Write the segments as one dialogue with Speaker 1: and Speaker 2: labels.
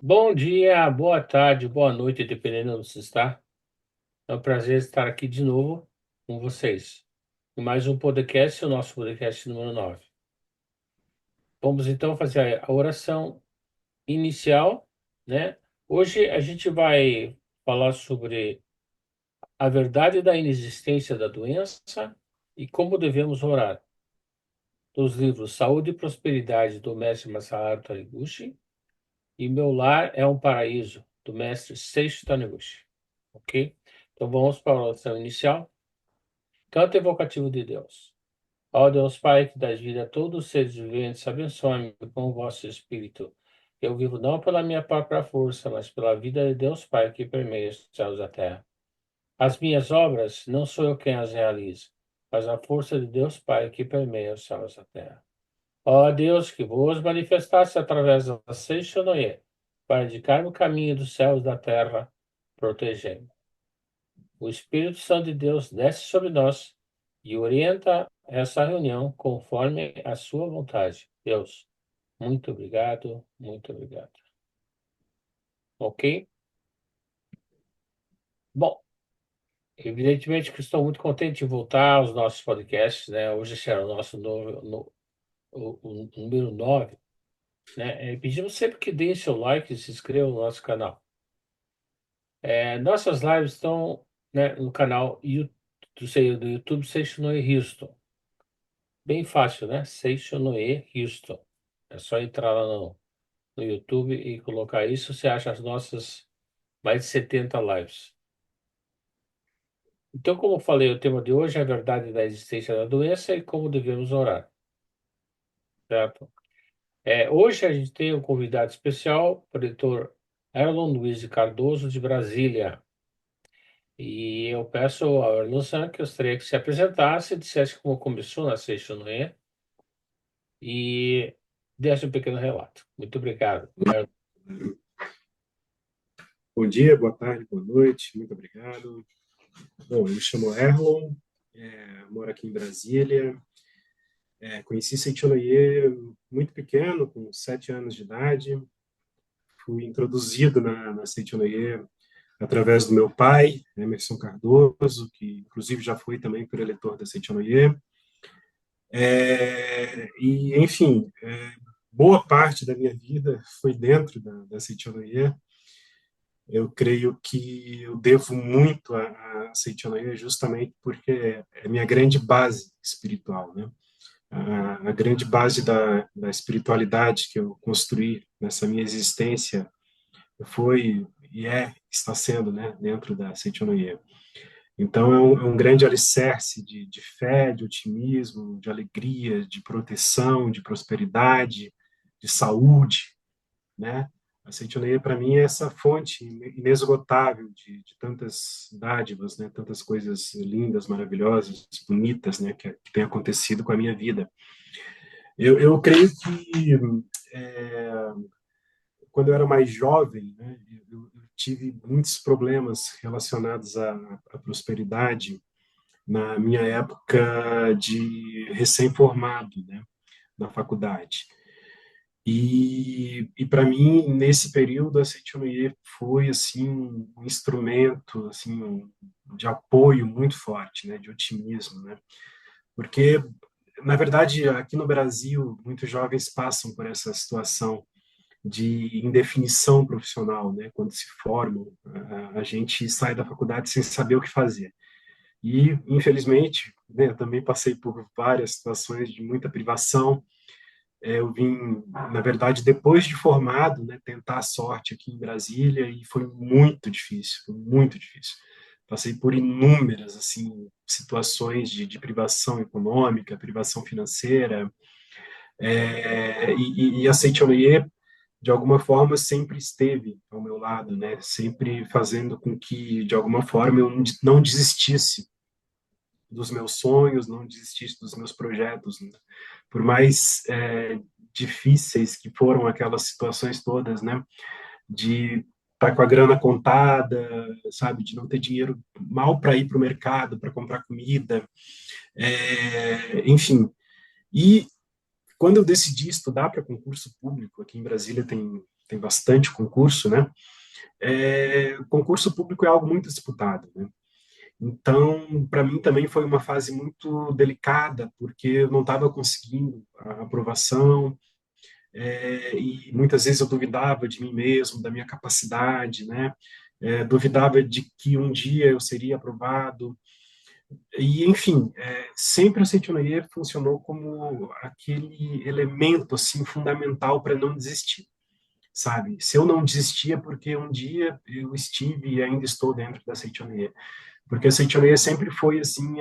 Speaker 1: Bom dia, boa tarde, boa noite, dependendo de onde você está. É um prazer estar aqui de novo com vocês. Em mais um podcast, o nosso podcast número 9. Vamos então fazer a oração inicial, né? Hoje a gente vai falar sobre a verdade da inexistência da doença e como devemos orar. Dos livros Saúde e Prosperidade, do mestre Masaharu Taniguchi, e Meu Lar é um Paraíso, do mestre Seiichi Taniguchi. Ok? Então vamos para a oração inicial. Canto evocativo de Deus. Ó Deus Pai, que dás vida a todos os seres viventes, abençoe-me com o vosso Espírito. Eu vivo não pela minha própria força, mas pela vida de Deus Pai que permeia os céus e a terra. As minhas obras, não sou eu quem as realiza, mas a força de Deus Pai que permeia os céus e a terra. Ó Deus, que vos manifestaste através da Seixonoye, para indicar o caminho dos céus e da terra, protegei-me. O Espírito Santo de Deus desce sobre nós e orienta essa reunião conforme a sua vontade. Deus, muito obrigado, muito obrigado. Ok? Bom, evidentemente que estou muito contente de voltar aos nossos podcasts, né? Hoje será o nosso novo, o número 9, né? Pedimos sempre que deem seu like e se inscrevam no nosso canal. Nossas lives estão, né, no canal do YouTube Seixonoe Houston. Bem fácil, né? Seixonoe Houston. É só entrar lá no YouTube e colocar isso. Você acha as nossas mais de 70 lives. Então, como eu falei, o tema de hoje é a verdade da existência da doença e como devemos orar, certo? Hoje a gente tem um convidado especial, o doutor Erlon Luiz Cardoso, de Brasília. E eu peço ao Erlon que eu gostaria que se apresentasse, dissesse como começou na Seixonoe e desse um pequeno relato. Muito obrigado, Erlon.
Speaker 2: Bom dia, boa tarde, boa noite, muito obrigado. Bom, eu me chamo Erlon, moro aqui em Brasília. Conheci Seitianoye muito pequeno, com 7 anos de idade. Fui introduzido na Seitianoye através do meu pai, Emerson Cardoso, que inclusive já foi também preletor da Seitianoye. E, enfim, boa parte da minha vida foi dentro da Seitianoye. Eu creio que eu devo muito a Seitianoye justamente porque é minha grande base espiritual, né? A grande base da espiritualidade que eu construí nessa minha existência foi e está sendo, né, dentro da Seitianoye. Então é um grande alicerce de fé, de otimismo, de alegria, de proteção, de prosperidade, de saúde, né? A Seitoneia, para mim, é essa fonte inesgotável de tantas dádivas, né? Tantas coisas lindas, maravilhosas, bonitas, né? Que tem acontecido com a minha vida. Eu creio que é, quando eu era mais jovem, né? Eu tive muitos problemas relacionados à prosperidade na minha época de recém-formado, né? Na faculdade. E para mim, nesse período, a Seitonoye foi assim um instrumento assim de apoio muito forte, né, de otimismo, né? Porque na verdade, aqui no Brasil, muitos jovens passam por essa situação de indefinição profissional, né? Quando se formam, a gente sai da faculdade sem saber o que fazer. E, infelizmente, né, eu também passei por várias situações de muita privação. Eu vim, na verdade, depois de formado, né, tentar a sorte aqui em Brasília e foi muito difícil, foi muito difícil. Passei por inúmeras assim situações de privação econômica, privação financeira, e a Seitianoye, de alguma forma, sempre esteve ao meu lado, né, sempre fazendo com que, de alguma forma, eu não desistisse dos meus sonhos, não desistisse dos meus projetos, né? Por mais difíceis que foram aquelas situações todas, né? De estar com a grana contada, sabe? De não ter dinheiro mal para ir para o mercado, para comprar comida, enfim. E quando eu decidi estudar para concurso público, aqui em Brasília tem bastante concurso, né? Concurso público é algo muito disputado, né? Então, para mim também foi uma fase muito delicada, porque eu não estava conseguindo a aprovação, e muitas vezes eu duvidava de mim mesmo, da minha capacidade, né? Duvidava de que um dia eu seria aprovado. E, enfim, sempre a Seitonoye funcionou como aquele elemento assim fundamental para não desistir, sabe? Se eu não desistia, porque um dia eu estive e ainda estou dentro da Seitonoye, porque a Seitonoye sempre foi assim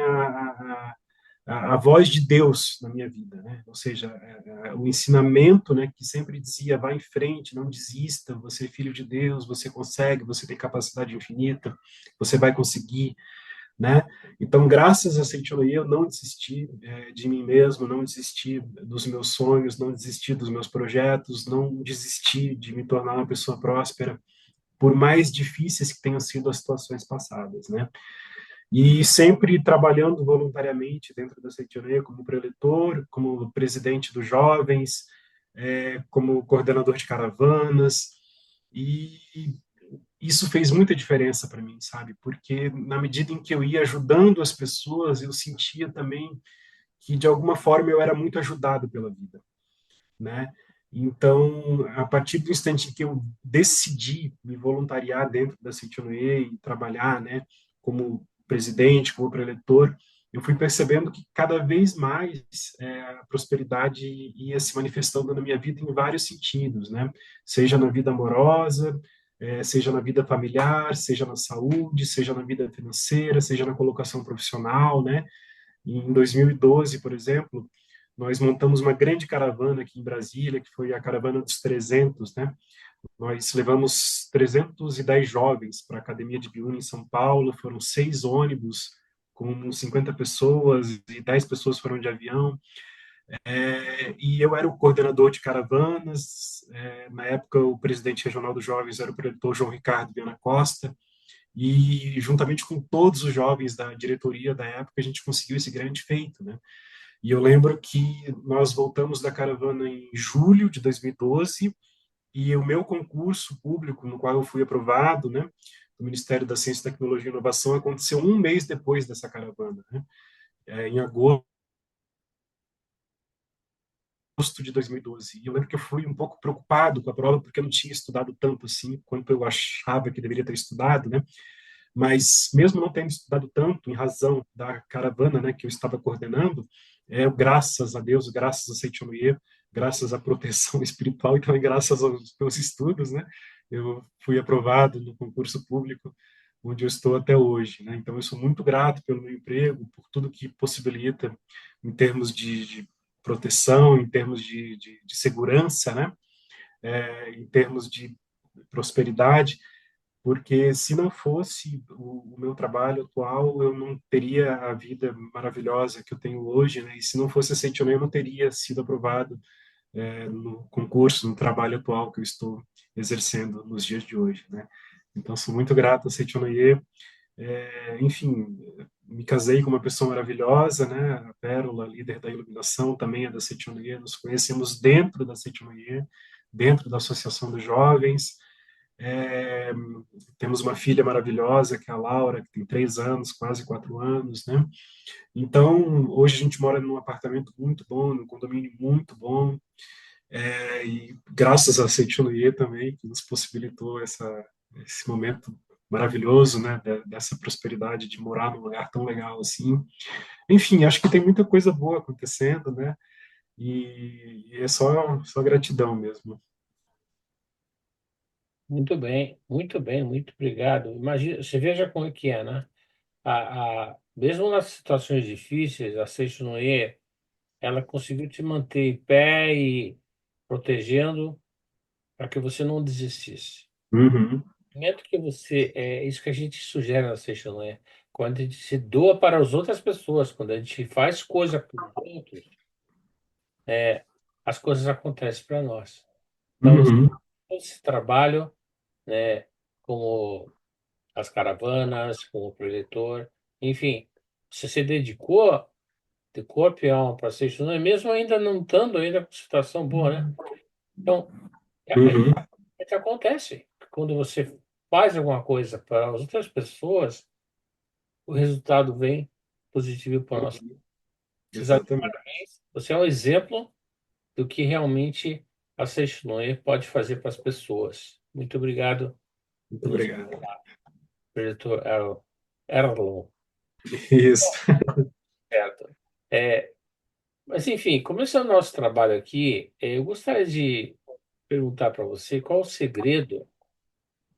Speaker 2: a voz de Deus na minha vida, né? Ou seja, o ensinamento, né, que sempre dizia, vá em frente, não desista, você é filho de Deus, você consegue, você tem capacidade infinita, você vai conseguir, né? Então, graças a Seitonoye, eu não desisti de mim mesmo, não desisti dos meus sonhos, não desisti dos meus projetos, não desisti de me tornar uma pessoa próspera, por mais difíceis que tenham sido as situações passadas, né? E sempre trabalhando voluntariamente dentro da Seitonoye como preletor, como presidente dos jovens, como coordenador de caravanas, e isso fez muita diferença para mim, sabe? Porque na medida em que eu ia ajudando as pessoas, eu sentia também que de alguma forma eu era muito ajudado pela vida, né? Então, a partir do instante em que eu decidi me voluntariar dentro da Seitonoye e trabalhar, né, como presidente, como preletor, eu fui percebendo que cada vez mais a prosperidade ia se manifestando na minha vida em vários sentidos, né? Seja na vida amorosa, seja na vida familiar, seja na saúde, seja na vida financeira, seja na colocação profissional, né? Em 2012, por exemplo, nós montamos uma grande caravana aqui em Brasília, que foi a Caravana dos 300, né? Nós levamos 310 jovens para a Academia de Biúna em São Paulo, foram 6 ônibus com 50 pessoas e 10 pessoas foram de avião. E eu era o coordenador de caravanas. Na época, o presidente regional dos jovens era o preletor João Ricardo Viana Costa. E, juntamente com todos os jovens da diretoria da época, a gente conseguiu esse grande feito, né? E eu lembro que nós voltamos da caravana em julho de 2012 e o meu concurso público, no qual eu fui aprovado, né, do Ministério da Ciência, Tecnologia e Inovação, aconteceu um mês depois dessa caravana, né, em agosto de 2012. E eu lembro que eu fui um pouco preocupado com a prova, porque eu não tinha estudado tanto assim quanto eu achava que deveria ter estudado, né? Mas mesmo não tendo estudado tanto, em razão da caravana, né, que eu estava coordenando, graças a Deus, graças a Seitonoye, graças à proteção espiritual e também graças aos meus estudos, né, eu fui aprovado no concurso público onde eu estou até hoje, né? Então eu sou muito grato pelo meu emprego, por tudo que possibilita em termos de proteção, em termos de segurança, né? Em termos de prosperidade, porque se não fosse o meu trabalho atual, eu não teria a vida maravilhosa que eu tenho hoje, né? E se não fosse a Seitonoye, eu não teria sido aprovado no concurso, no trabalho atual que eu estou exercendo nos dias de hoje, né? Então, sou muito grato a Seitonoye. Enfim, me casei com uma pessoa maravilhosa, né? A Pérola, líder da iluminação, também é da Seitonoye. Nos conhecemos dentro da Seitonoye, dentro da Associação dos Jovens. É, Temos uma filha maravilhosa, que é a Laura, que tem 3 anos, quase 4 anos, né? Então, hoje a gente mora num apartamento muito bom, num condomínio muito bom, e graças a Seitonoye também, que nos possibilitou esse momento maravilhoso, né, dessa prosperidade de morar num lugar tão legal assim. Enfim, acho que tem muita coisa boa acontecendo, né? E é só gratidão mesmo.
Speaker 1: Muito bem, muito obrigado. Imagina, você veja como é que é, né? Mesmo nas situações difíceis, a Seitonoye, ela conseguiu te manter em pé e protegendo para que você não desistisse.
Speaker 2: Uhum,
Speaker 1: No momento que você, é isso que a gente sugere na Seitonoye, quando a gente se doa para as outras pessoas, quando a gente faz coisa para os outros, é, as coisas acontecem para nós. Então,
Speaker 2: uhum,
Speaker 1: esse trabalho, né, como as caravanas, como o preletor, enfim, você se dedicou de corpo e alma para ser estudante, mesmo ainda não estando ainda com situação boa, né? Então, é, é
Speaker 2: uhum.
Speaker 1: realmente acontece. Quando você faz alguma coisa para as outras pessoas, o resultado vem positivo para nós. Vocês sabem,
Speaker 2: Exatamente.
Speaker 1: você é um exemplo do que realmente a Seixinoe pode fazer para as pessoas. Muito obrigado
Speaker 2: Muito
Speaker 1: pelo
Speaker 2: obrigado.
Speaker 1: diretor Erlon.
Speaker 2: Isso.
Speaker 1: Certo. É, mas, enfim, começando o nosso trabalho aqui, eu gostaria de perguntar para você qual o segredo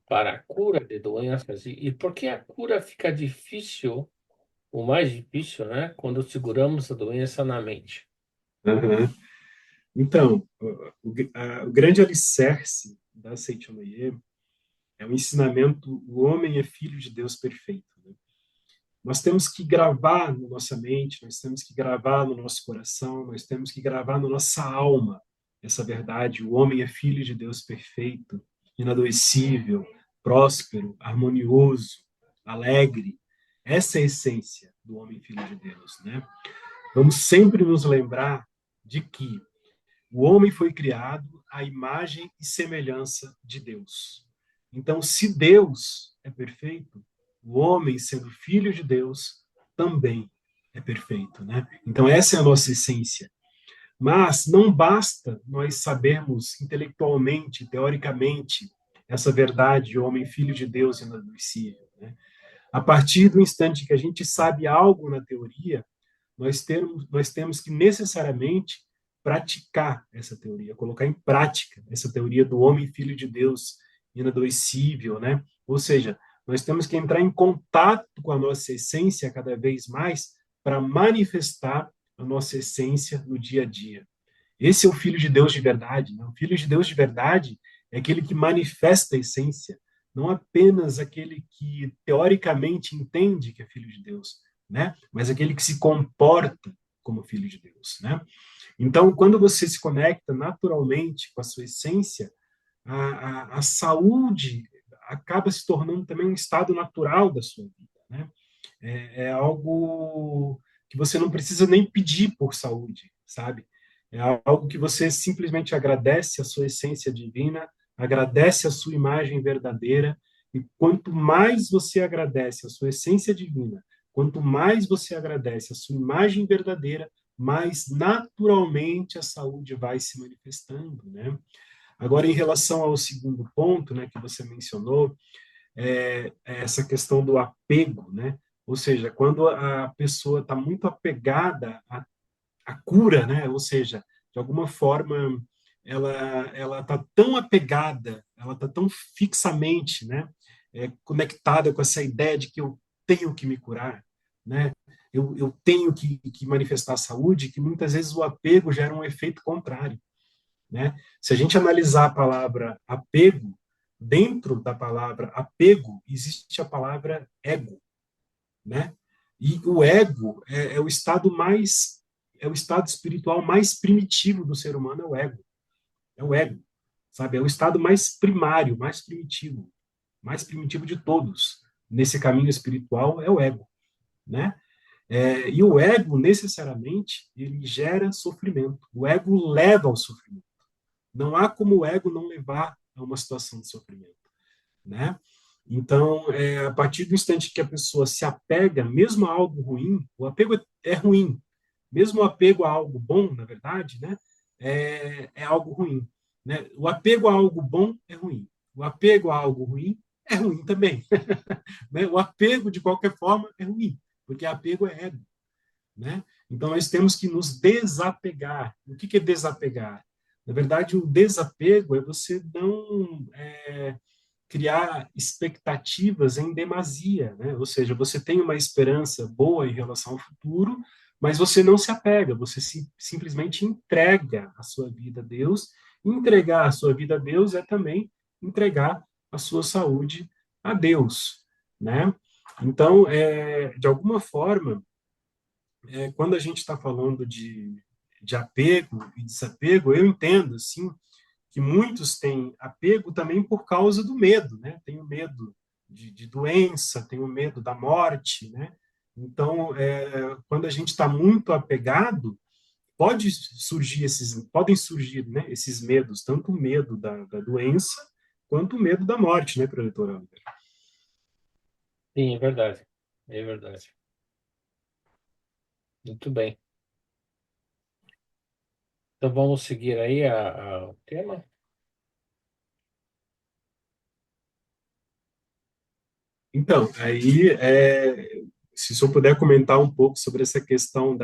Speaker 1: para a cura de doenças e por que a cura fica difícil, o mais difícil, né, quando seguramos a doença na mente.
Speaker 2: Aham. Então, o grande alicerce da Seitonoye é o ensinamento: o homem é filho de Deus perfeito. Né? Nós temos que gravar na nossa mente, nós temos que gravar no nosso coração, nós temos que gravar na nossa alma essa verdade: o homem é filho de Deus perfeito, inadoecível, próspero, harmonioso, alegre. Essa é a essência do homem filho de Deus, né? Vamos sempre nos lembrar de que o homem foi criado à imagem e semelhança de Deus. Então, se Deus é perfeito, o homem, sendo filho de Deus, também é perfeito, né? Então, essa é a nossa essência. Mas não basta nós sabermos intelectualmente, teoricamente, essa verdade, homem, filho de Deus e inadoecível, né? A partir do instante que a gente sabe algo na teoria, nós temos que necessariamente praticar essa teoria, colocar em prática essa teoria do homem filho de Deus inadoecível, né? Ou seja, nós temos que entrar em contato com a nossa essência cada vez mais para manifestar a nossa essência no dia a dia. Esse é o filho de Deus de verdade, né? O filho de Deus de verdade é aquele que manifesta a essência, não apenas aquele que teoricamente entende que é filho de Deus, né? Mas aquele que se comporta como filho de Deus, né? Então, quando você se conecta naturalmente com a sua essência, a saúde acaba se tornando também um estado natural da sua vida, né? É algo que você não precisa nem pedir por saúde, sabe? É algo que você simplesmente agradece a sua essência divina, agradece a sua imagem verdadeira, e quanto mais você agradece a sua essência divina, quanto mais você agradece a sua imagem verdadeira, mais naturalmente a saúde vai se manifestando, né? Agora, em relação ao segundo ponto, né, que você mencionou, é essa questão do apego, né? Ou seja, quando a pessoa está muito apegada à cura, né? Ou seja, de alguma forma ela está tão apegada, ela está tão fixamente, né? Conectada com essa ideia de que eu tenho que me curar, né? Eu tenho que manifestar a saúde, que muitas vezes o apego gera um efeito contrário, né? Se a gente analisar a palavra apego, dentro da palavra apego existe a palavra ego, né? E o ego é o estado mais é o estado espiritual mais primitivo do ser humano, é o ego. É o ego, sabe? É o estado mais primário, mais primitivo de todos. Nesse caminho espiritual é o ego, né? E o ego necessariamente ele gera sofrimento. O ego leva ao sofrimento. Não há como o ego não levar a uma situação de sofrimento, né? Então, a partir do instante que a pessoa se apega, mesmo a algo ruim, o apego é ruim. Mesmo o apego a algo bom, na verdade, né, é algo ruim. Né? O apego a algo bom é ruim. O apego a algo ruim é ruim também. Né? O apego, de qualquer forma, é ruim, porque apego é ego. Né? Então, nós temos que nos desapegar. O que é desapegar? Na verdade, o desapego é você não criar expectativas em demasia, né? Ou seja, você tem uma esperança boa em relação ao futuro, mas você não se apega, você simplesmente entrega a sua vida a Deus. Entregar a sua vida a Deus é também entregar a sua saúde a Deus, né? Então, de alguma forma, quando a gente está falando de apego e desapego, eu entendo, assim, que muitos têm apego também por causa do medo, né? Tem o medo de doença, tem o medo da morte, né? Então, quando a gente está muito apegado, podem surgir, né, esses medos, tanto o medo da doença, quanto o medo da morte, né, professor?
Speaker 1: Sim, é verdade. É verdade. Muito bem. Então vamos seguir aí o tema?
Speaker 2: Então, aí, se o senhor puder comentar um pouco sobre essa questão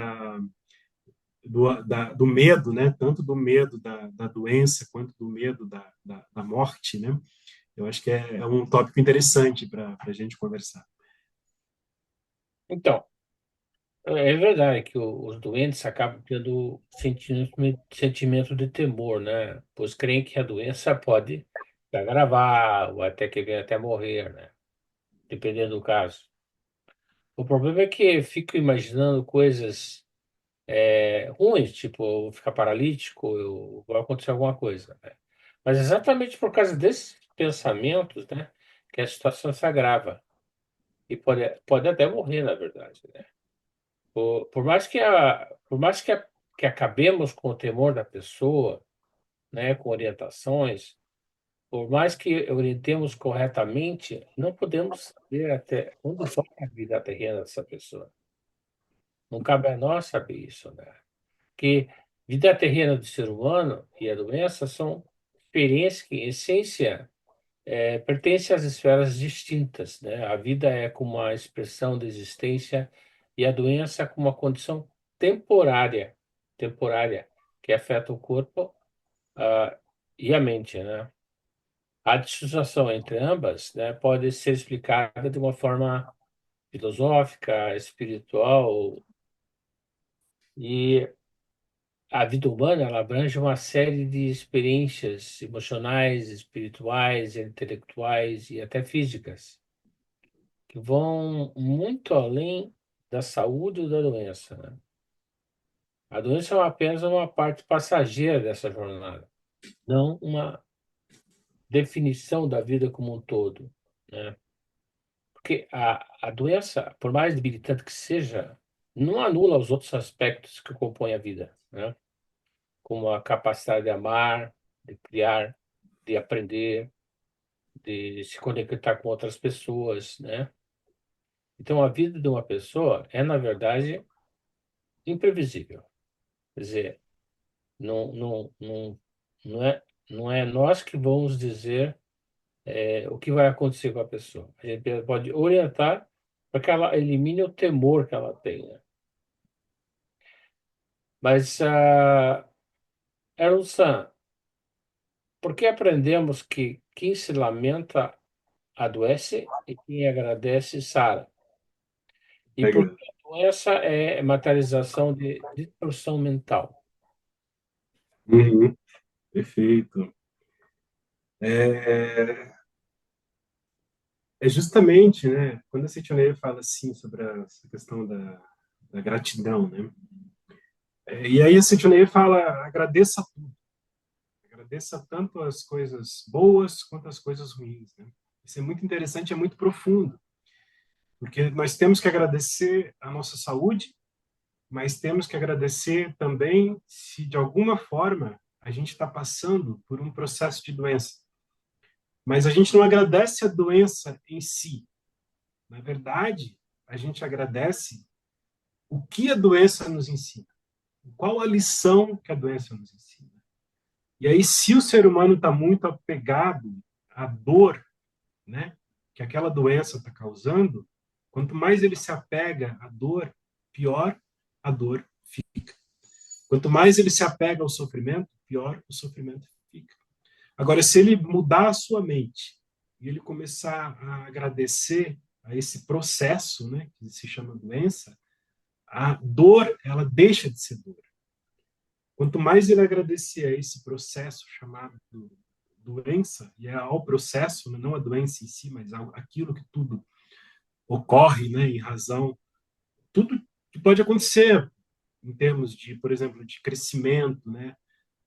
Speaker 2: do medo, né? Tanto do medo da doença quanto do medo da morte, né? Eu acho que é um tópico interessante para a gente conversar.
Speaker 1: Então, é verdade que os doentes acabam tendo sentimento de temor, né? Pois creem que a doença pode se agravar ou até que venha até morrer, né? Dependendo do caso. O problema é que eu fico imaginando coisas ruins, tipo eu ficar paralítico, vai acontecer alguma coisa, né? Mas exatamente por causa desses pensamentos, né, que a situação se agrava e pode até morrer, na verdade, né? Por mais que acabemos com o temor da pessoa, né, com orientações, por mais que orientemos corretamente, não podemos saber até onde vai a vida terrena dessa pessoa. Não cabe a nós saber isso, né? Que vida terrena do ser humano e a doença são experiências que, em essência, pertencem às esferas distintas, né? A vida é como uma expressão da existência e a doença é como uma condição temporária, que afeta o corpo, e a mente, né? A dissociação entre ambas, né, pode ser explicada de uma forma filosófica, espiritual, e a vida humana ela abrange uma série de experiências emocionais, espirituais, intelectuais e até físicas, que vão muito além da saúde ou da doença, né? A doença é apenas uma parte passageira dessa jornada, não uma definição da vida como um todo, né? Porque a doença, por mais debilitante que seja, não anula os outros aspectos que compõem a vida, né? Como a capacidade de amar, de criar, de aprender, de se conectar com outras pessoas, né? Então, a vida de uma pessoa é, na verdade, imprevisível. Quer dizer, não é nós que vamos dizer o que vai acontecer com a pessoa. A gente pode orientar para que ela elimine o temor que ela tenha. Mas, Erlsan, por que aprendemos que quem se lamenta adoece e quem agradece sara? E porque
Speaker 2: Legal.
Speaker 1: a doença é materialização de distorção mental.
Speaker 2: Uhum, perfeito. É, é justamente, né, quando a Seitineira fala assim sobre essa questão da gratidão, né? E aí a Seitineira fala, agradeça tanto as coisas boas quanto as coisas ruins, né? Isso é muito interessante, é muito profundo, porque nós temos que agradecer a nossa saúde, mas temos que agradecer também se de alguma forma a gente está passando por um processo de doença. Mas a gente não agradece a doença em si. Na verdade, a gente agradece o que a doença nos ensina. Qual a lição que a doença nos ensina? E aí, se o ser humano está muito apegado à dor, né, que aquela doença está causando, quanto mais ele se apega à dor, pior a dor fica. Quanto mais ele se apega ao sofrimento, pior o sofrimento fica. Agora, se ele mudar a sua mente e ele começar a agradecer a esse processo, né, que se chama doença, a dor ela deixa de ser dor. Quanto mais ele agradecer a esse processo chamado doença, e é ao processo, não a doença em si, mas aquilo que tudo ocorre, né, em razão, tudo que pode acontecer em termos de, por exemplo, de crescimento, né,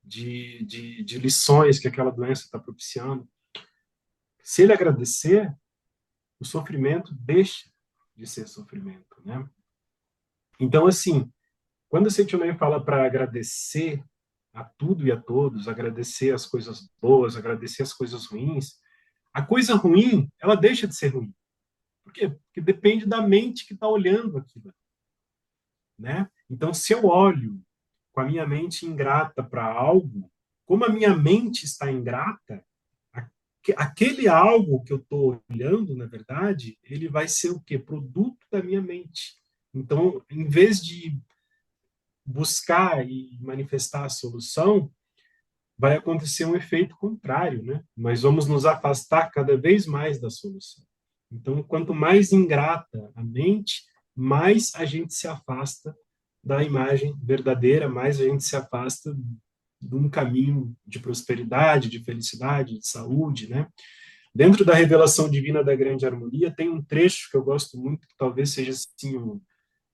Speaker 2: de lições que aquela doença está propiciando. Se ele agradecer, o sofrimento deixa de ser sofrimento, né? Então, assim, quando o Sentinel fala para agradecer a tudo e a todos, agradecer as coisas boas, agradecer as coisas ruins, A coisa ruim, ela deixa de ser ruim. Por quê? Porque depende da mente que está olhando aquilo, né? Então, se eu olho com a minha mente ingrata para algo, como a minha mente está ingrata, aquele algo que eu estou olhando, na verdade, ele vai ser o quê? Produto da minha mente. Então, em vez de buscar e manifestar a solução, vai acontecer um efeito contrário, né? Nós vamos nos afastar cada vez mais da solução. Então, quanto mais ingrata a mente, mais a gente se afasta da imagem verdadeira, mais a gente se afasta de um caminho de prosperidade, de felicidade, de saúde, né? Dentro da revelação divina da grande harmonia, tem um trecho que eu gosto muito, que talvez seja assim,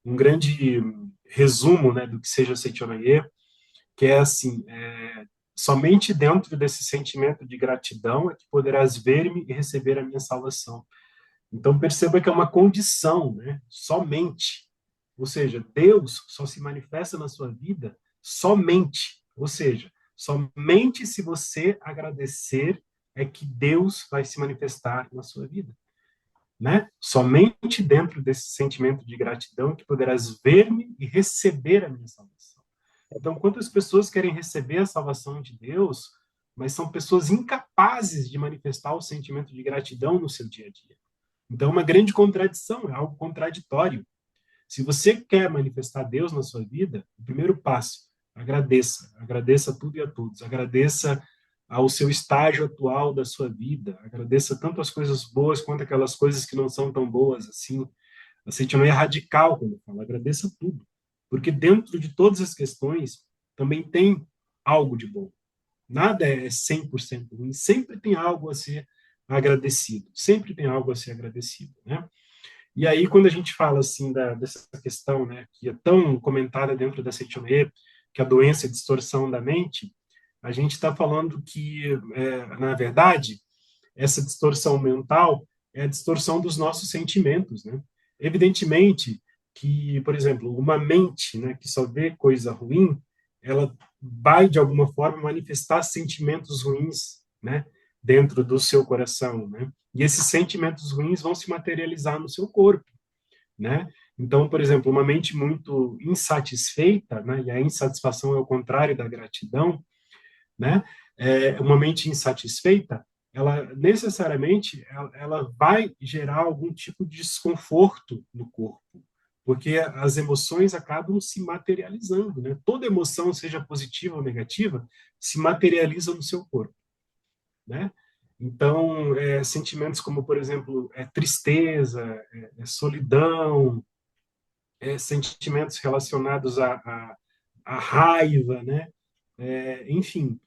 Speaker 2: um grande resumo, né, do que seja Seitonoye, que é assim, somente dentro desse sentimento de gratidão é que poderás ver-me e receber a minha salvação. Então perceba que é uma condição, né? Somente. Ou seja, Deus só se manifesta na sua vida somente. Ou seja, somente se você agradecer é que Deus vai se manifestar na sua vida, né? Somente dentro desse sentimento de gratidão que poderás ver-me e receber a minha salvação. Então, quantas pessoas querem receber a salvação de Deus, mas são pessoas incapazes de manifestar o sentimento de gratidão no seu dia a dia? Então, é uma grande contradição, é algo contraditório. Se você quer manifestar Deus na sua vida, o primeiro passo, agradeça. Agradeça a tudo e a todos. Agradeça ao seu estágio atual da sua vida. Agradeça tanto as coisas boas quanto aquelas coisas que não são tão boas assim. Aceite não é radical quando fala, agradeça tudo. Porque dentro de todas as questões também tem algo de bom. Nada é 100% ruim, sempre tem algo a ser agradecido, sempre tem algo a ser agradecido, né? E aí, quando a gente fala assim dessa questão, né, que é tão comentada dentro da Seitonoye, que é a doença de distorção da mente, a gente está falando que, na verdade, essa distorção mental é a distorção dos nossos sentimentos, né? Evidentemente que, por exemplo, uma mente, né, que só vê coisa ruim, ela vai de alguma forma manifestar sentimentos ruins, né, dentro do seu coração, né? E esses sentimentos ruins vão se materializar no seu corpo, né? Então, por exemplo, uma mente muito insatisfeita, né, e a insatisfação é o contrário da gratidão, né? Uma mente insatisfeita, ela necessariamente ela vai gerar algum tipo de desconforto no corpo, porque as emoções acabam se materializando, né? Toda emoção, seja positiva ou negativa, se materializa no seu corpo, né? Então, sentimentos como, por exemplo, tristeza, solidão, sentimentos relacionados à raiva, né? Enfim,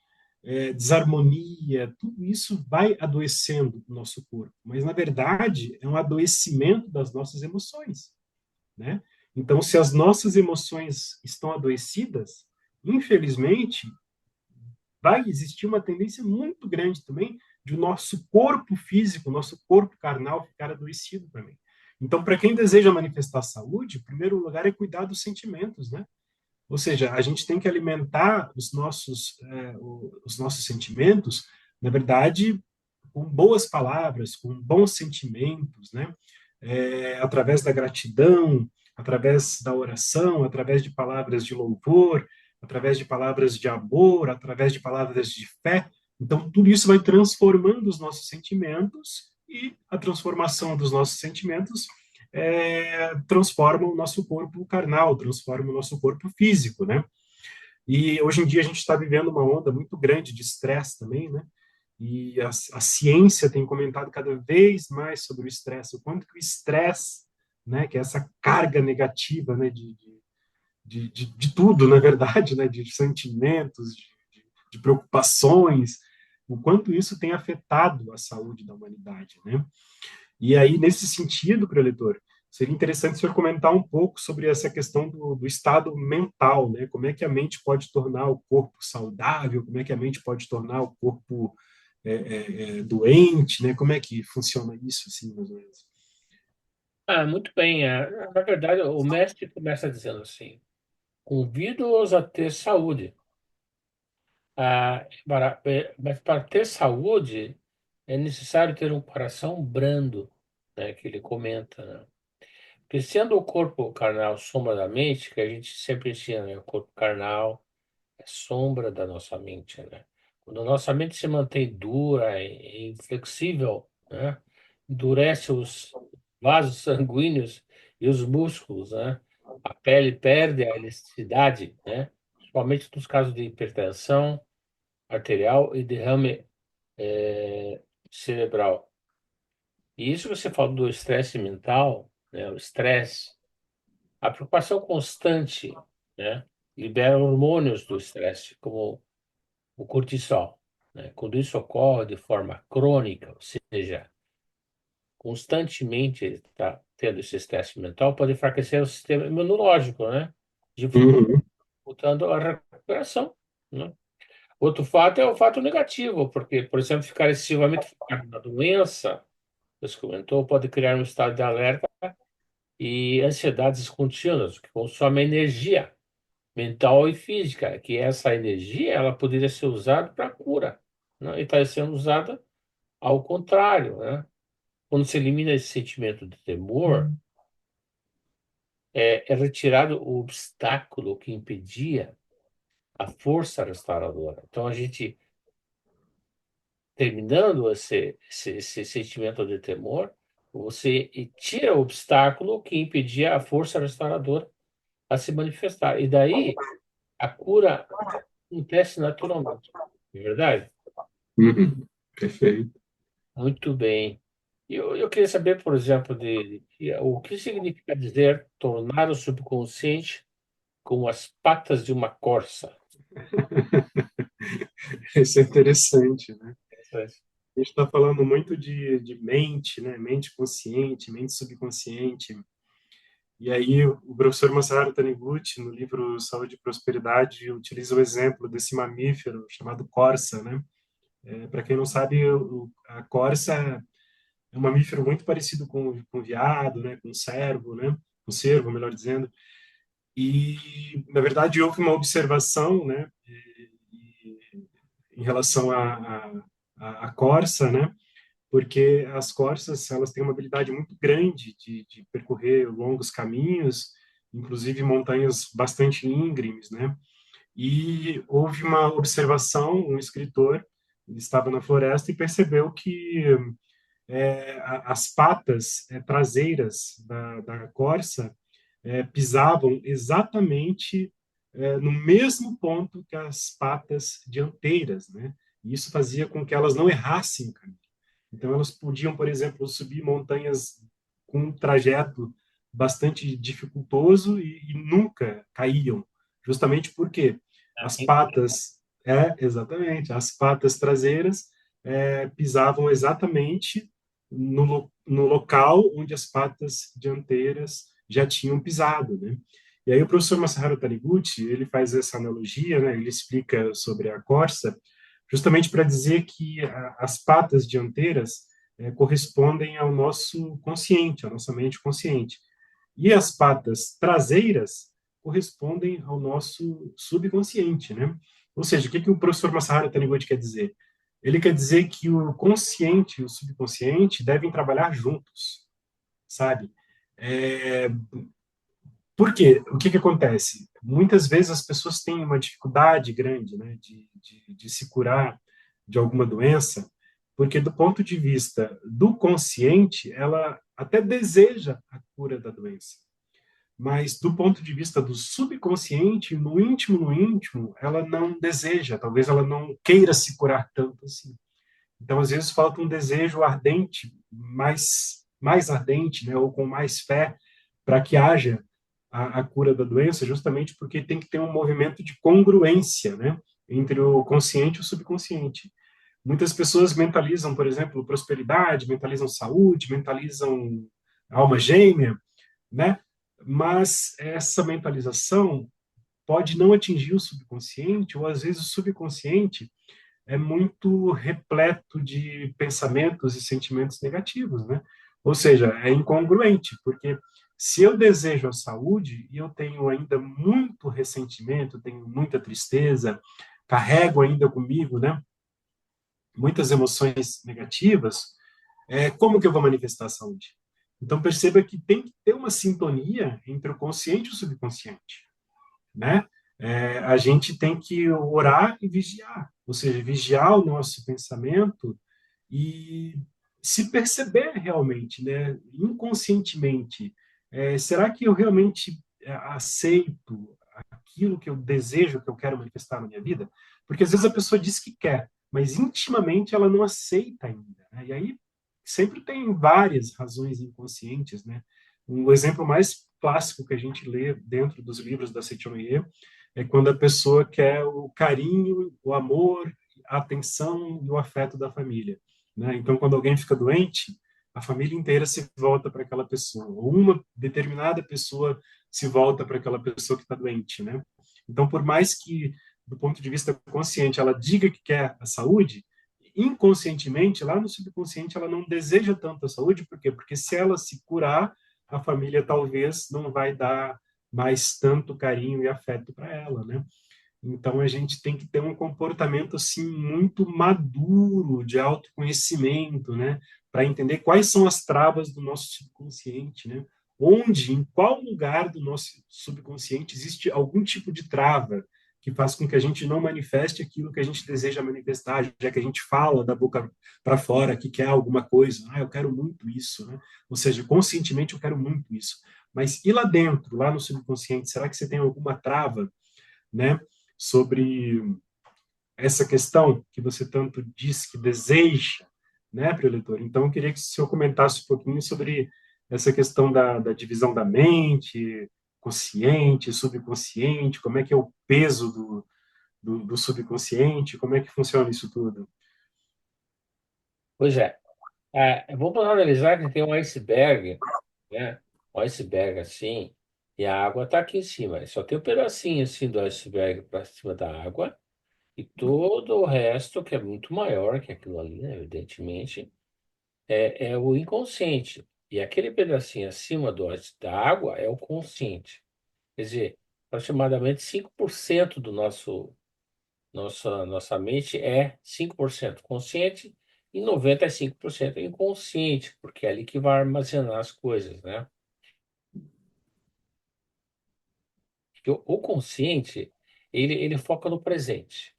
Speaker 2: desarmonia, tudo isso vai adoecendo o nosso corpo. Mas, na verdade, é um adoecimento das nossas emoções, né? Então, se as nossas emoções estão adoecidas, infelizmente, vai existir uma tendência muito grande também de o nosso corpo físico, nosso corpo carnal ficar adoecido também. Então, para quem deseja manifestar saúde, o primeiro lugar é cuidar dos sentimentos, né? Ou seja, a gente tem que alimentar os nossos sentimentos, na verdade, com boas palavras, com bons sentimentos, né? Através da gratidão, através da oração, através de palavras de louvor, através de palavras de amor, através de palavras de fé. Então, tudo isso vai transformando os nossos sentimentos e a transformação dos nossos sentimentos transforma o nosso corpo carnal, transforma o nosso corpo físico, né? E hoje em dia a gente está vivendo uma onda muito grande de estresse também, né? E a ciência tem comentado cada vez mais sobre o estresse, o quanto que o estresse, né, que é essa carga negativa, né, de tudo, na verdade, né, de sentimentos, de preocupações, o quanto isso tem afetado a saúde da humanidade, né? E aí, nesse sentido, preletor, seria interessante o senhor comentar um pouco sobre essa questão do estado mental, né? Como é que a mente pode tornar o corpo saudável, como é que a mente pode tornar o corpo doente, né? Como é que funciona isso, assim, mais ou menos?
Speaker 1: Muito bem. Na verdade, o mestre começa dizendo assim: convido-os a ter saúde. Mas para ter saúde, é necessário ter um coração brando, né, que ele comenta, né? Porque sendo o corpo carnal sombra da mente, que a gente sempre ensina, né? O corpo carnal é sombra da nossa mente, né? Quando a nossa mente se mantém dura e inflexível, né? Endurece os vasos sanguíneos e os músculos, né? A pele perde a elasticidade, né? Principalmente nos casos de hipertensão arterial e derrame cerebral. E isso que você falou do estresse mental, né? O estresse, a preocupação constante, né? Libera hormônios do estresse, como o cortisol, né? Quando isso ocorre de forma crônica, ou seja, constantemente ele está tendo esse estresse mental, pode enfraquecer o sistema imunológico, né?
Speaker 2: Uhum.
Speaker 1: Dificultando a recuperação, né? Outro fato é o fato negativo, porque, por exemplo, ficar excessivamente focado na doença, você comentou, pode criar um estado de alerta e ansiedades contínuas, que consomem energia mental e física, que essa energia ela poderia ser usada para cura, né? E está sendo usada ao contrário, né? Quando se elimina esse sentimento de temor, é retirado o obstáculo que impedia a força restauradora. Então, a gente, terminando esse sentimento de temor, você tira o obstáculo que impedia a força restauradora a se manifestar. E daí, a cura acontece naturalmente. É verdade?
Speaker 2: Uhum. Perfeito.
Speaker 1: Muito bem. Eu queria saber, por exemplo, o que significa dizer tornar o subconsciente como as patas de uma corça.
Speaker 2: Isso é interessante, né?
Speaker 1: Interessante.
Speaker 2: A gente está falando muito de mente, né? Mente consciente, mente subconsciente. E aí o professor Masaharu Taniguchi, no livro Saúde e Prosperidade, utiliza o exemplo desse mamífero chamado corça, né? Para quem não sabe, a corça é um mamífero muito parecido com o veado, né? Com o cervo, né? O cervo, melhor dizendo. E, na verdade, houve uma observação, né? Em relação à corça, né? Porque as corças elas têm uma habilidade muito grande de percorrer longos caminhos, inclusive montanhas bastante íngremes, né? E houve uma observação, um escritor ele estava na floresta e percebeu que as patas traseiras da corça pisavam exatamente no mesmo ponto que as patas dianteiras, né? E isso fazia com que elas não errassem o caminho. Então, elas podiam, por exemplo, subir montanhas com um trajeto bastante dificultoso e nunca caíam, justamente porque as patas, exatamente, as patas traseiras pisavam exatamente no local onde as patas dianteiras já tinham pisado, né? E aí o professor Masaharu Taniguchi, ele faz essa analogia, né? Ele explica sobre a corça, justamente para dizer que as patas dianteiras correspondem ao nosso consciente, à nossa mente consciente. E as patas traseiras correspondem ao nosso subconsciente, né? Ou seja, o que o professor Masaharu Taniguchi quer dizer? Ele quer dizer que o consciente e o subconsciente devem trabalhar juntos, sabe? É, por quê? O que acontece? Muitas vezes as pessoas têm uma dificuldade grande, né, de se curar de alguma doença, porque do ponto de vista do consciente, ela até deseja a cura da doença, mas do ponto de vista do subconsciente, no íntimo, ela não deseja, talvez ela não queira se curar tanto assim. Então, às vezes, falta um desejo ardente, mais ardente, né, ou com mais fé, para que haja a cura da doença, justamente porque tem que ter um movimento de congruência, né, entre o consciente e o subconsciente. Muitas pessoas mentalizam, por exemplo, prosperidade, mentalizam saúde, mentalizam alma gêmea, né? Mas essa mentalização pode não atingir o subconsciente, ou às vezes o subconsciente é muito repleto de pensamentos e sentimentos negativos, né? Ou seja, é incongruente, porque se eu desejo a saúde e eu tenho ainda muito ressentimento, tenho muita tristeza, carrego ainda comigo, né? muitas emoções negativas, como que eu vou manifestar a saúde? Então perceba que tem que ter uma sintonia entre o consciente e o subconsciente, né? A gente tem que orar e vigiar, ou seja, vigiar o nosso pensamento e se perceber realmente, né, inconscientemente, será que eu realmente aceito aquilo que eu desejo, que eu quero manifestar na minha vida? Porque às vezes a pessoa diz que quer, mas intimamente ela não aceita ainda, né? E aí sempre tem várias razões inconscientes, né? Um exemplo mais clássico que a gente lê dentro dos livros da Seitonoye é quando a pessoa quer o carinho, o amor, a atenção e o afeto da família, né? Então, quando alguém fica doente, a família inteira se volta para aquela pessoa, ou uma determinada pessoa se volta para aquela pessoa que está doente, né? Então, por mais que, do ponto de vista consciente, ela diga que quer a saúde, inconscientemente, lá no subconsciente, ela não deseja tanto a saúde, por quê? Porque se ela se curar, a família talvez não vai dar mais tanto carinho e afeto para ela, né? Então a gente tem que ter um comportamento assim muito maduro de autoconhecimento, né, para entender quais são as travas do nosso subconsciente, né? Onde, em qual lugar do nosso subconsciente existe algum tipo de trava que faz com que a gente não manifeste aquilo que a gente deseja manifestar, já que a gente fala da boca para fora que quer alguma coisa, eu quero muito isso, né? Ou seja, conscientemente eu quero muito isso. Mas e lá dentro, lá no subconsciente, será que você tem alguma trava, né, sobre essa questão que você tanto diz que deseja, né, preletor? Então, eu queria que o senhor comentasse um pouquinho sobre essa questão da divisão da mente, consciente, subconsciente, como é que é o peso do subconsciente, como é que funciona isso tudo?
Speaker 1: Pois é. Vamos analisar que tem um iceberg, né? Um iceberg assim, e a água está aqui em cima. Só tem um pedacinho assim do iceberg para cima da água, e todo o resto, que é muito maior que aquilo ali, né, evidentemente, é o inconsciente. E aquele pedacinho acima da água é o consciente. Quer dizer, aproximadamente 5% do nossa mente é 5% consciente e 95% inconsciente, porque é ali que vai armazenar as coisas, né? Porque o consciente, ele foca no presente,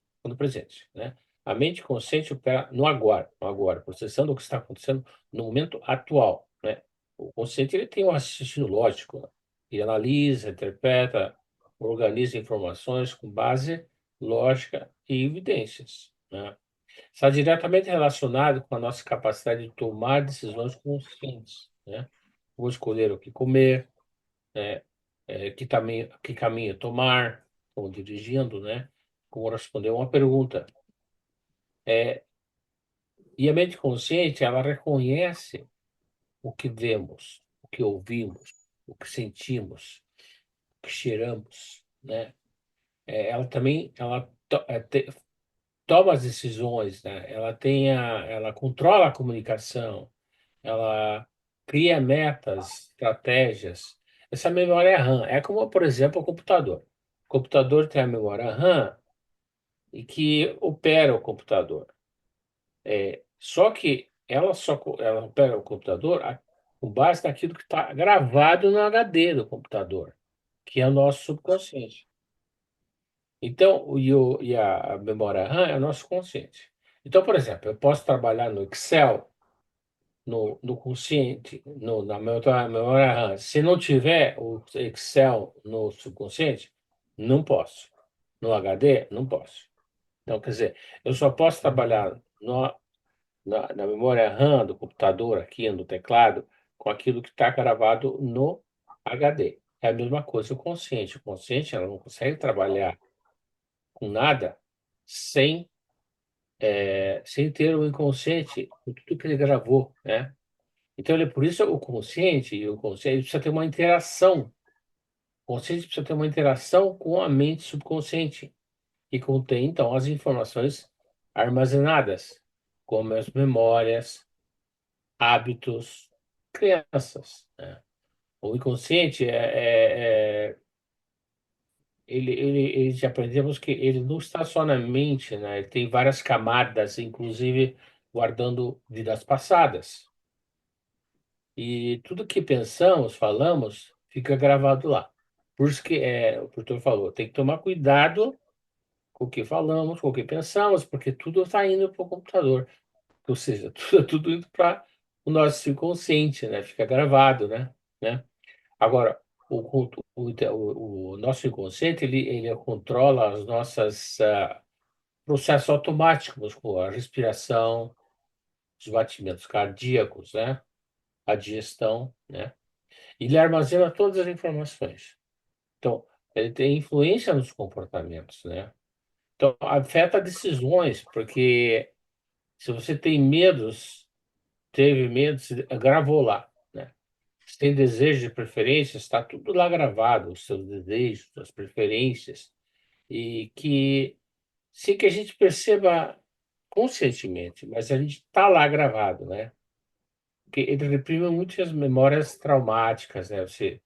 Speaker 1: né? A mente consciente opera no agora, processando o que está acontecendo no momento atual, né? O consciente, ele tem um raciocínio lógico, né? Ele analisa, interpreta, organiza informações com base lógica e evidências, né? Está diretamente relacionado com a nossa capacidade de tomar decisões conscientes, né? Vou escolher o que comer, né? Que caminho tomar, como dirigindo, né? Como responder uma pergunta. É, e a mente consciente, ela reconhece o que vemos, o que ouvimos, o que sentimos, o que cheiramos, né? Ela também, toma as decisões, né? Ela controla a comunicação, ela cria metas, estratégias. Essa memória RAM é como, por exemplo, o computador. O computador tem a memória RAM e que opera o computador. Só que ela opera o computador com base naquilo que está gravado no HD do computador, que é o nosso subconsciente. Então, a memória RAM é o nosso consciente. Então, por exemplo, eu posso trabalhar no Excel no consciente, na memória RAM. Se não tiver o Excel no subconsciente, não posso. No HD, não posso. Então, quer dizer, eu só posso trabalhar na memória RAM do computador, aqui no teclado, com aquilo que está gravado no HD. É a mesma coisa o consciente. O consciente, ela não consegue trabalhar com nada sem, sem ter o inconsciente, com tudo que ele gravou, né? Então, por isso o consciente e o consciente precisa ter uma interação. O consciente precisa ter uma interação com a mente subconsciente, que contém, então, as informações armazenadas, como as memórias, hábitos, crenças, né? O inconsciente já aprendemos que ele não está só na mente, né? Ele tem várias camadas, inclusive guardando vidas passadas. E tudo que pensamos, falamos, fica gravado lá. Por isso que o professor falou, tem que tomar cuidado com o que falamos, com o que pensamos, porque tudo está indo para o computador. Ou seja, tudo indo para o nosso inconsciente, né? Fica gravado, né? Agora, o nosso inconsciente, ele controla as nossas processos automáticos, como a respiração, os batimentos cardíacos, né? A digestão, né? E ele armazena todas as informações. Então, ele tem influência nos comportamentos, né? Então, afeta decisões, porque se você tem medos, teve medo, você gravou lá, né? Se tem desejo de preferência, está tudo lá gravado, os seus desejos, as preferências, e que, sem que a gente perceba conscientemente, mas a gente está lá gravado, né? Porque ele reprime muitas memórias traumáticas, né? Você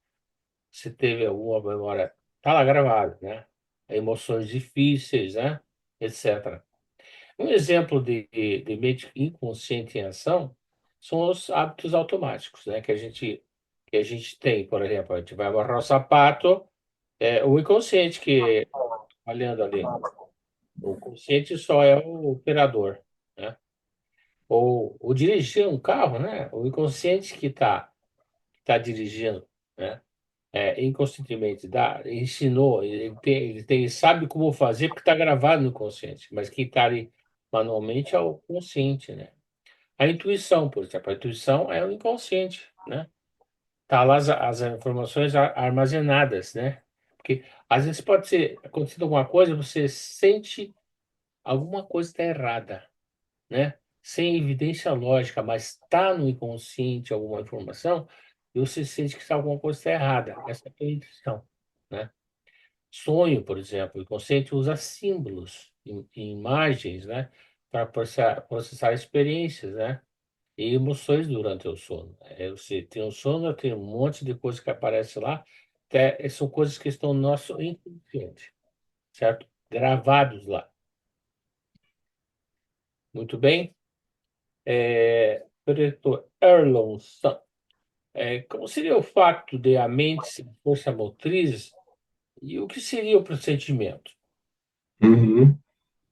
Speaker 1: teve alguma memória, está lá gravado, né? Emoções difíceis, né? Etc. Um exemplo de mente inconsciente em ação são os hábitos automáticos, né? Que a gente tem, por exemplo, a gente vai amarrar o sapato, o inconsciente que olhando ali, o consciente só é o operador, né? Ou dirigir um carro, né? O inconsciente que tá dirigindo, né? Inconscientemente, ensinou, ele sabe como fazer porque está gravado no consciente, mas quem está ali manualmente é o consciente, né? A intuição, por exemplo, a intuição é o inconsciente, né? Tá lá as informações armazenadas, né? Porque às vezes pode ser acontecido alguma coisa, você sente alguma coisa está errada, né? Sem evidência lógica, mas está no inconsciente alguma informação, e você sente que alguma coisa está errada. Essa é a tua intuição, né? Sonho, por exemplo, o inconsciente usa símbolos, imagens, né? Para processar experiências, né? E emoções durante o sono. Você tem um sono, tem um monte de coisa que aparece lá, são coisas que estão no nosso inconsciente, certo? Gravados lá. Muito bem? Professor Erlandson, como seria o facto de a mente ser força motriz e o que seria o pressentimento?
Speaker 2: Uhum.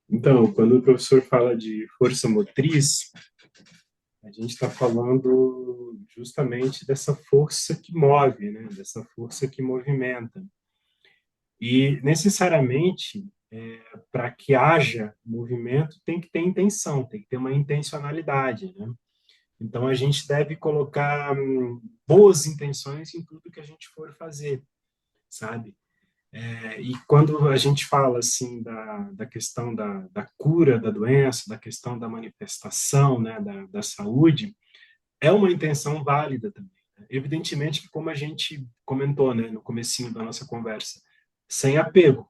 Speaker 2: Então, quando o professor fala de força motriz, a gente está falando justamente dessa força que move, né? Dessa força que movimenta. E, necessariamente, para que haja movimento, tem que ter intenção, tem que ter uma intencionalidade, né? Então, a gente deve colocar boas intenções em tudo que a gente for fazer, sabe? E quando a gente fala assim da questão da cura da doença, da questão da manifestação, né, da saúde, é uma intenção válida também, né? Evidentemente que, como a gente comentou, né, no comecinho da nossa conversa, sem apego,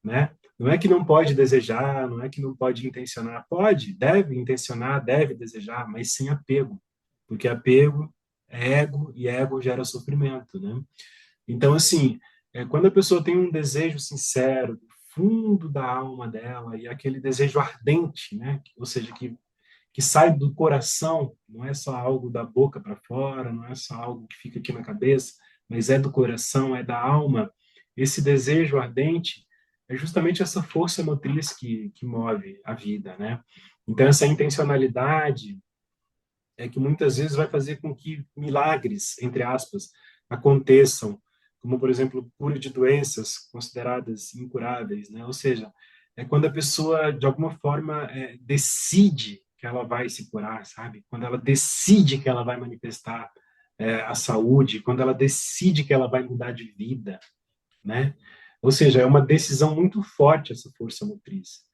Speaker 2: né? Não é que não pode desejar, não é que não pode intencionar, pode, deve intencionar, deve desejar, mas sem apego, porque apego é ego e ego gera sofrimento, né? Então, assim, quando a pessoa tem um desejo sincero, do fundo da alma dela, e aquele desejo ardente, né? Ou seja, que sai do coração, não é só algo da boca para fora, não é só algo que fica aqui na cabeça, mas é do coração, é da alma. Esse desejo ardente é justamente essa força motriz que move a vida, né? Então, essa intencionalidade é que muitas vezes vai fazer com que milagres, entre aspas, aconteçam, como, por exemplo, cura de doenças consideradas incuráveis, né? Ou seja, é quando a pessoa, de alguma forma, decide que ela vai se curar, sabe? Quando ela decide que ela vai manifestar a saúde, quando ela decide que ela vai mudar de vida, né? Ou seja, é uma decisão muito forte essa força motriz.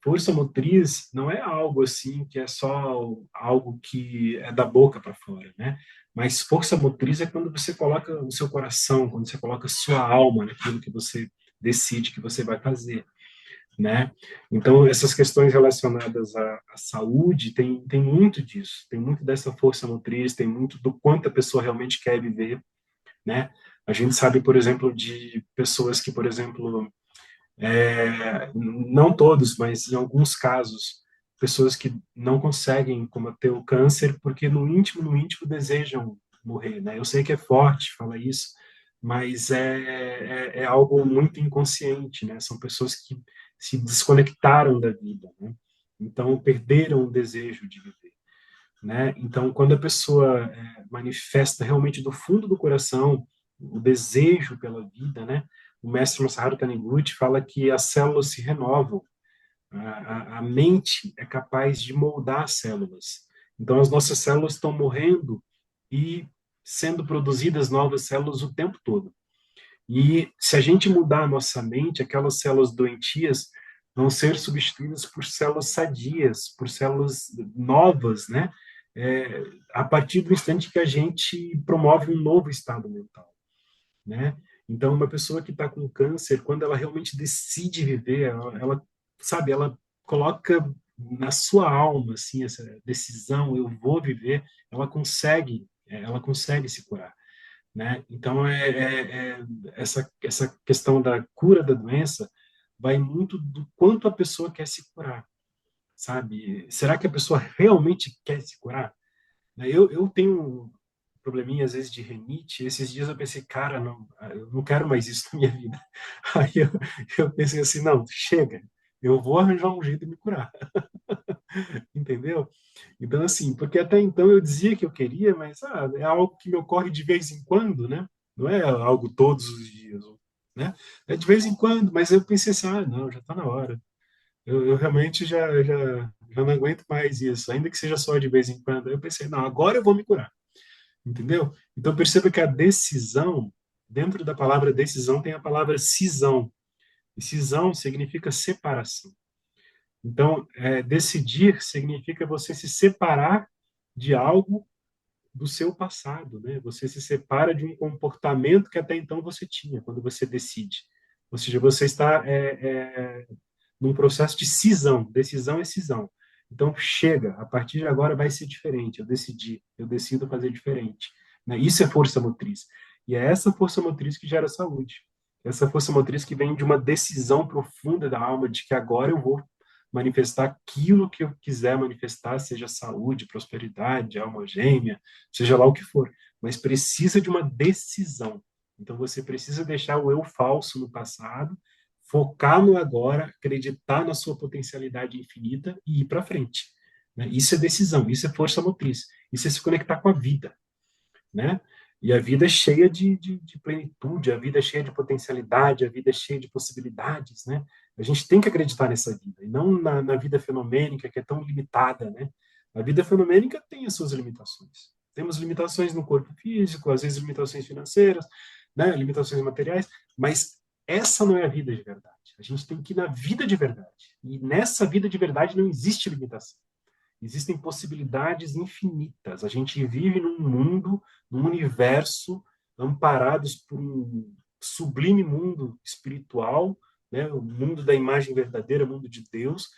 Speaker 2: Força motriz não é algo assim que é só algo que é da boca para fora, né? Mas força motriz é quando você coloca o seu coração, quando você coloca a sua alma naquilo que você decide que você vai fazer, né? Então, essas questões relacionadas à saúde tem muito disso, tem muito dessa força motriz, tem muito do quanto a pessoa realmente quer viver, né? A gente sabe, por exemplo, de pessoas que, por exemplo, não todos, mas em alguns casos, pessoas que não conseguem combater o câncer porque no íntimo desejam morrer, né? Eu sei que é forte falar isso, mas é algo muito inconsciente, né? São pessoas que se desconectaram da vida, né? Então perderam o desejo de viver, né? Então, quando a pessoa manifesta realmente do fundo do coração o desejo pela vida, né? O mestre Masaharu Taniguchi fala que as células se renovam, a mente é capaz de moldar as células. Então, as nossas células estão morrendo e sendo produzidas novas células o tempo todo. E se a gente mudar a nossa mente, aquelas células doentias vão ser substituídas por células sadias, por células novas, né? É, a partir do instante que a gente promove um novo estado mental, né? Então, uma pessoa que está com câncer, quando ela realmente decide viver, sabe, ela coloca na sua alma, assim, essa decisão, eu vou viver, ela consegue se curar, né? Então, essa questão da cura da doença vai muito do quanto a pessoa quer se curar, sabe? Será que a pessoa realmente quer se curar? Eu tenho um probleminha, às vezes, de rinite. Esses dias eu pensei, cara, não, eu não quero mais isso na minha vida. Aí eu pensei assim, não, chega, eu vou arranjar um jeito de me curar, entendeu? Então, assim, porque até então eu dizia que eu queria, mas é algo que me ocorre de vez em quando, né? Não é algo todos os dias, né? É de vez em quando, mas eu pensei assim, não, já está na hora. Eu realmente já não aguento mais isso, ainda que seja só de vez em quando. Aí eu pensei, não, agora eu vou me curar, entendeu? Então perceba que a decisão, dentro da palavra decisão tem a palavra cisão. E cisão significa separação. Então, decidir significa você se separar de algo do seu passado, né? Você se separa de um comportamento que até então você tinha quando você decide. Ou seja, você está num processo de cisão. Decisão é cisão. Então, chega, a partir de agora vai ser diferente. Eu decido fazer diferente. Né? Isso é força motriz. E é essa força motriz que gera saúde. Essa força motriz que vem de uma decisão profunda da alma de que agora eu vou manifestar aquilo que eu quiser manifestar, seja saúde, prosperidade, alma gêmea, seja lá o que for. Mas precisa de uma decisão. Então, você precisa deixar o eu falso no passado, focar no agora, acreditar na sua potencialidade infinita e ir para frente. Né? Isso é decisão, isso é força motriz, isso é se conectar com a vida, né? E a vida é cheia de plenitude, a vida é cheia de potencialidade, a vida é cheia de possibilidades, né? A gente tem que acreditar nessa vida, e não na vida fenomênica, que é tão limitada, né? A vida fenomênica tem as suas limitações. Temos limitações no corpo físico, às vezes limitações financeiras, né? Limitações materiais, mas essa não é a vida de verdade. A gente tem que ir na vida de verdade. E nessa vida de verdade não existe limitação. Existem possibilidades infinitas. A gente vive num mundo, num universo amparados por um sublime mundo espiritual, né? O mundo da imagem verdadeira, o mundo de Deus.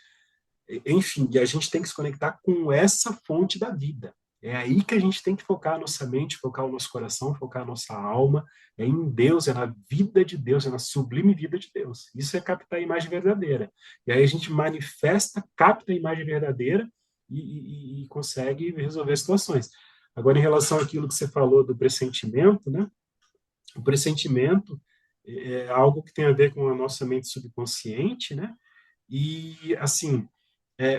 Speaker 2: Enfim, e a gente tem que se conectar com essa fonte da vida. É aí que a gente tem que focar a nossa mente, focar o nosso coração, focar a nossa alma. É em Deus, é na vida de Deus, é na sublime vida de Deus. Isso é captar a imagem verdadeira. E aí a gente manifesta, capta a imagem verdadeira e consegue resolver as situações. Agora, em relação àquilo que você falou do pressentimento, né? O pressentimento é algo que tem a ver com a nossa mente subconsciente, né? E, assim,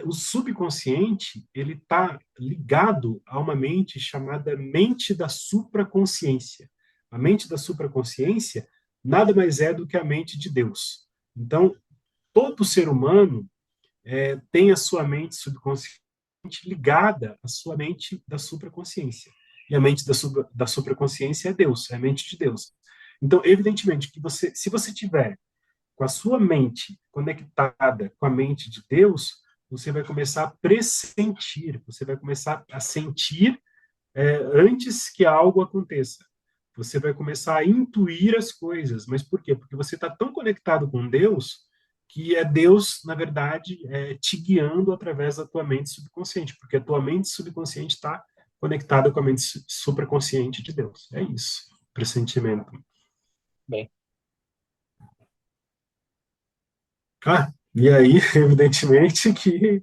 Speaker 2: o subconsciente ele está ligado a uma mente chamada mente da supraconsciência. A mente da supraconsciência nada mais é do que a mente de Deus. Então, todo ser humano tem a sua mente subconsciente ligada à sua mente da supraconsciência. E a mente da supraconsciência é Deus, é a mente de Deus. Então, evidentemente, que se você tiver com a sua mente conectada com a mente de Deus, você vai começar a pressentir, você vai começar a sentir antes que algo aconteça. Você vai começar a intuir as coisas. Mas por quê? Porque você está tão conectado com Deus que é Deus, na verdade, te guiando através da tua mente subconsciente, porque a tua mente subconsciente está conectada com a mente supraconsciente de Deus. É isso, pressentimento.
Speaker 1: bem.
Speaker 2: E aí, evidentemente que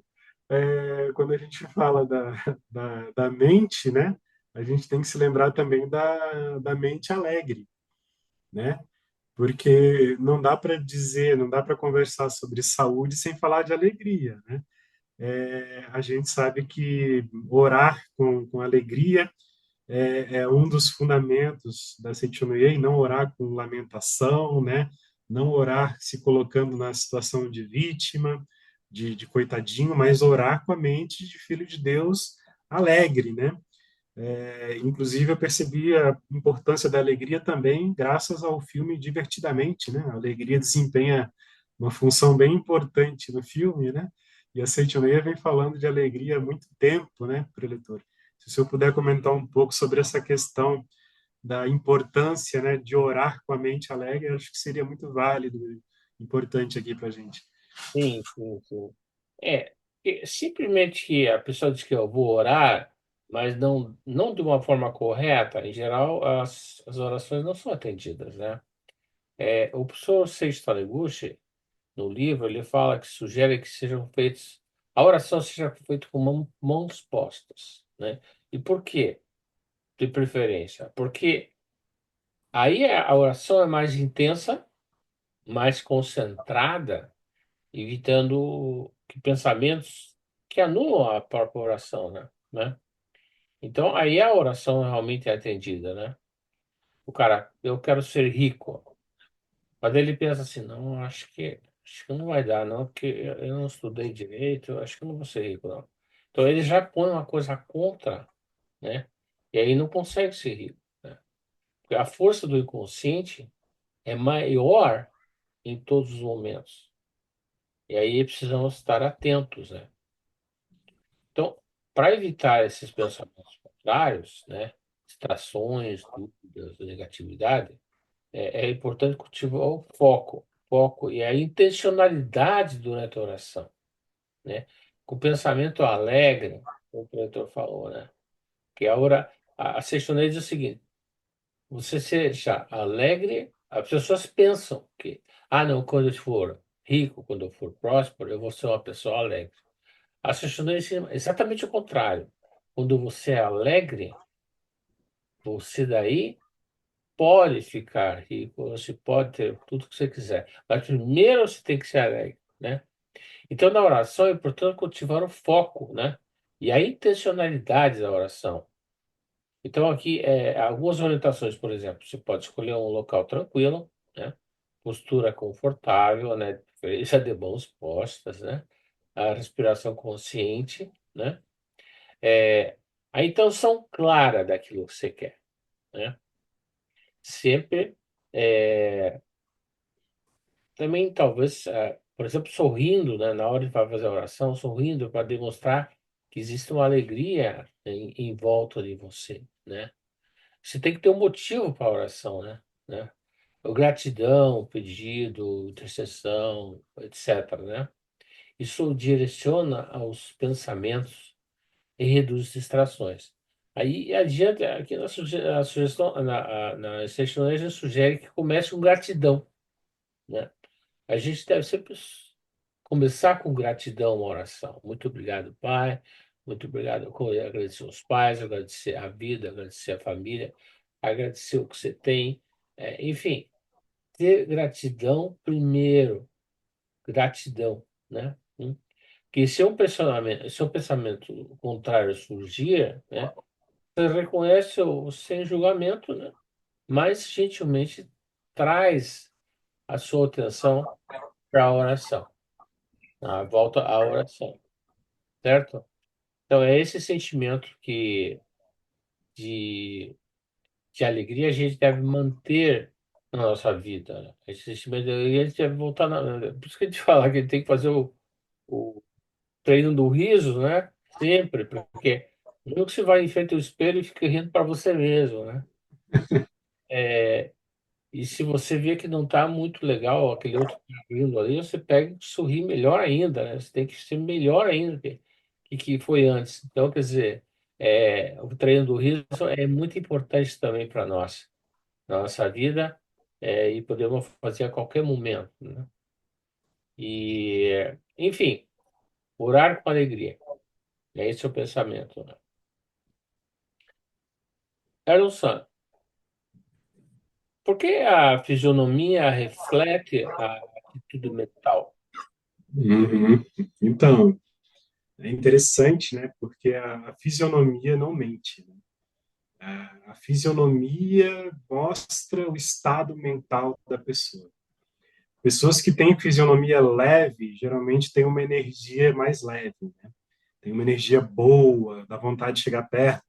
Speaker 2: quando a gente fala da mente, né, a gente tem que se lembrar também da mente alegre, né? Porque não dá para dizer, não dá para conversar sobre saúde sem falar de alegria, né? A gente sabe que orar com alegria é um dos fundamentos da Seitonoye, e não orar com lamentação, né? Não orar se colocando na situação de vítima, de coitadinho, mas orar com a mente de filho de Deus alegre, né? Inclusive, eu percebi a importância da alegria também graças ao filme Divertidamente, né? A alegria desempenha uma função bem importante no filme, né? E a Seitonoye vem falando de alegria há muito tempo, né, preletor? Se o senhor puder comentar um pouco sobre essa questão da importância, né, de orar com a mente alegre, acho que seria muito válido e importante aqui para a gente.
Speaker 1: Sim, sim, sim. Simplesmente a pessoa diz que eu vou orar, mas não de uma forma correta. Em geral, as orações não são atendidas, né? O professor Seixo Taniguchi, no livro, ele fala que sugere que sejam feitos, a oração seja feita com mãos postas, né? E por quê? De preferência? Porque aí a oração é mais intensa, mais concentrada, evitando que pensamentos que anulam a própria oração, né? Então, aí a oração realmente é atendida, né? O cara, eu quero ser rico. Mas ele pensa assim, não, acho que não vai dar, não, porque eu não estudei direito, eu acho que eu não vou ser rico, não. Então ele já põe uma coisa contra, né? E aí não consegue ser rico, né? Porque a força do inconsciente é maior em todos os momentos. E aí precisamos estar atentos, né? Então, para evitar esses pensamentos contrários, né? Distrações, dúvidas, negatividade, é importante cultivar o foco e a intencionalidade durante a oração, né? Com o pensamento alegre, como o pretor falou, né? Que a Seixonês diz o seguinte: você seja alegre, as pessoas pensam que, não, quando eu for rico, quando eu for próspero, eu vou ser uma pessoa alegre. A Seixonês ensina exatamente o contrário. Quando você é alegre, você daí pode ficar rico, você pode ter tudo que você quiser, mas primeiro você tem que ser alegre, né? Então, na oração é importante cultivar o foco, né? E a intencionalidade da oração. Então, aqui, algumas orientações, por exemplo, você pode escolher um local tranquilo, né? Postura confortável, né? De preferência de mãos postas, né? A respiração consciente, né? É, a intenção clara daquilo que você quer, né? Sempre é, também talvez, por exemplo, sorrindo, né, na hora de fazer a oração, sorrindo para demonstrar que existe uma alegria em volta de você, né? Você tem que ter um motivo para a oração, né? O gratidão, pedido, intercessão, etc, né? Isso direciona aos pensamentos e reduz distrações. Aí adiante, aqui a sugestão, na Essential a gente sugere que comece com gratidão, né? A gente deve sempre começar com gratidão uma oração. Muito obrigado, Pai. Muito obrigado. Eu agradecer os pais, agradecer a vida, agradecer a família, agradecer o que você tem. Enfim, ter gratidão primeiro. Gratidão, né? Porque se um pensamento contrário surgir, né? Você reconhece o sem julgamento, né? Mas gentilmente traz a sua atenção para a oração. Volta à oração, certo? Então, é esse sentimento de, de alegria a gente deve manter na nossa vida, né? Esse sentimento de alegria a gente deve voltar Por isso que a gente fala que a gente tem que fazer o treino do riso, né? Sempre, porque não que você vai em frente ao espelho e fica rindo para você mesmo, né? E se você vê que não está muito legal aquele outro que tá rindo ali, você pega e sorri melhor ainda, né? Você tem que ser melhor ainda que foi antes. Então, quer dizer, o treino do riso é muito importante também para nós, na nossa vida. e podemos fazer a qualquer momento, né? E, enfim, orar com alegria. É esse o pensamento, né? Elson, por que a fisionomia reflete a atitude mental?
Speaker 2: Uhum. Então, é interessante, né? Porque a fisionomia não mente, né? A fisionomia mostra o estado mental da pessoa. Pessoas que têm fisionomia leve, geralmente têm uma energia mais leve, né? Tem uma energia boa, dá vontade de chegar perto.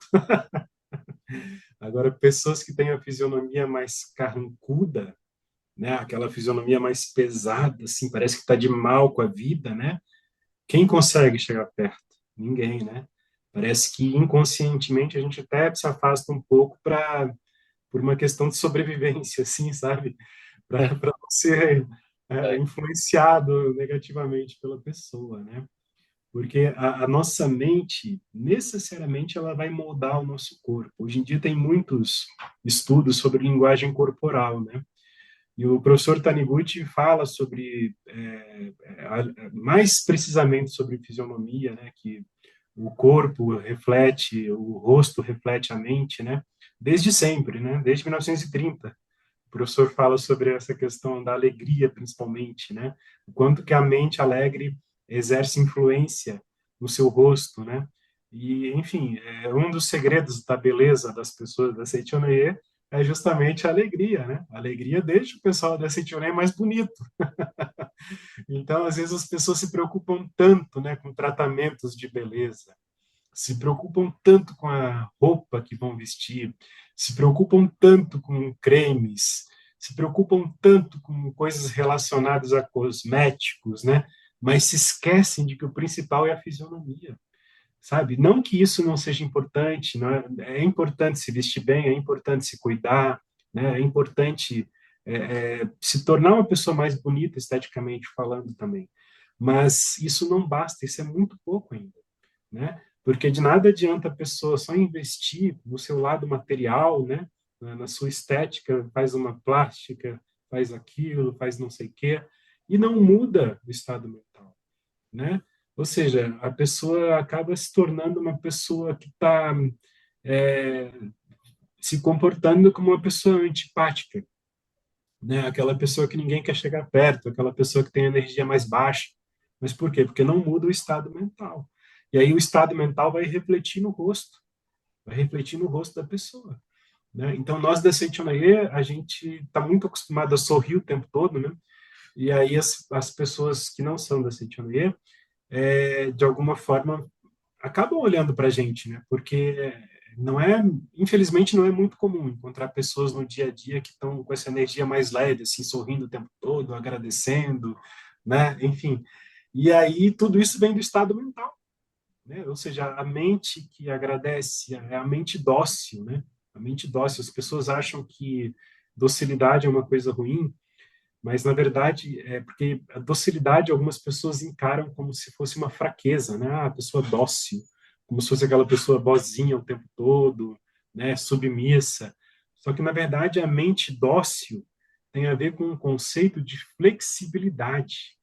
Speaker 2: Agora, pessoas que têm a fisionomia mais carrancuda, né? Aquela fisionomia mais pesada, assim, parece que está de mal com a vida, né? Quem consegue chegar perto? Ninguém, né? Parece que inconscientemente a gente até se afasta um pouco para por uma questão de sobrevivência, assim, sabe? Para não ser influenciado negativamente pela pessoa, né? Porque a nossa mente, necessariamente, ela vai moldar o nosso corpo. Hoje em dia tem muitos estudos sobre linguagem corporal, né? E o professor Taniguchi fala sobre, mais precisamente sobre fisionomia, né? Que o corpo reflete, o rosto reflete a mente, né? Desde sempre, né? Desde 1930. O professor fala sobre essa questão da alegria, principalmente, né? O quanto que a mente alegre exerce influência no seu rosto, né? E, enfim, um dos segredos da beleza das pessoas da Seitonoye é justamente a alegria, né? A alegria deixa o pessoal da Seitonoye mais bonito. Então, às vezes, as pessoas se preocupam tanto, né, com tratamentos de beleza, se preocupam tanto com a roupa que vão vestir, se preocupam tanto com cremes, se preocupam tanto com coisas relacionadas a cosméticos, né? Mas se esquecem de que o principal é a fisionomia, sabe? Não que isso não seja importante, não é, é importante se vestir bem, é importante se cuidar, né? É importante se tornar uma pessoa mais bonita esteticamente falando também. Mas isso não basta, isso é muito pouco ainda, né? Porque de nada adianta a pessoa só investir no seu lado material, né? Na sua estética, faz uma plástica, faz aquilo, faz não sei o quê, e não muda o estado mental, né? Ou seja, a pessoa acaba se tornando uma pessoa que está é, se comportando como uma pessoa antipática, né? Aquela pessoa que ninguém quer chegar perto, aquela pessoa que tem energia mais baixa. Mas por quê? Porque não muda o estado mental. E aí o estado mental vai refletir no rosto da pessoa, né? Então nós da Seitonoye, a gente está muito acostumado a sorrir o tempo todo, né? E aí as pessoas que não são da Seitonoye, de alguma forma acabam olhando para a gente, né? Porque não é, infelizmente, não é muito comum encontrar pessoas no dia a dia que estão com essa energia mais leve, assim, sorrindo o tempo todo, agradecendo, né? Enfim. E aí tudo isso vem do estado mental, né? Ou seja, a mente que agradece é a mente dócil, né? A mente dócil. As pessoas acham que docilidade é uma coisa ruim, mas na verdade é porque a docilidade algumas pessoas encaram como se fosse uma fraqueza, né? Ah, a pessoa dócil, como se fosse aquela pessoa boazinha o tempo todo, né? Submissa. Só que na verdade a mente dócil tem a ver com um conceito de flexibilidade.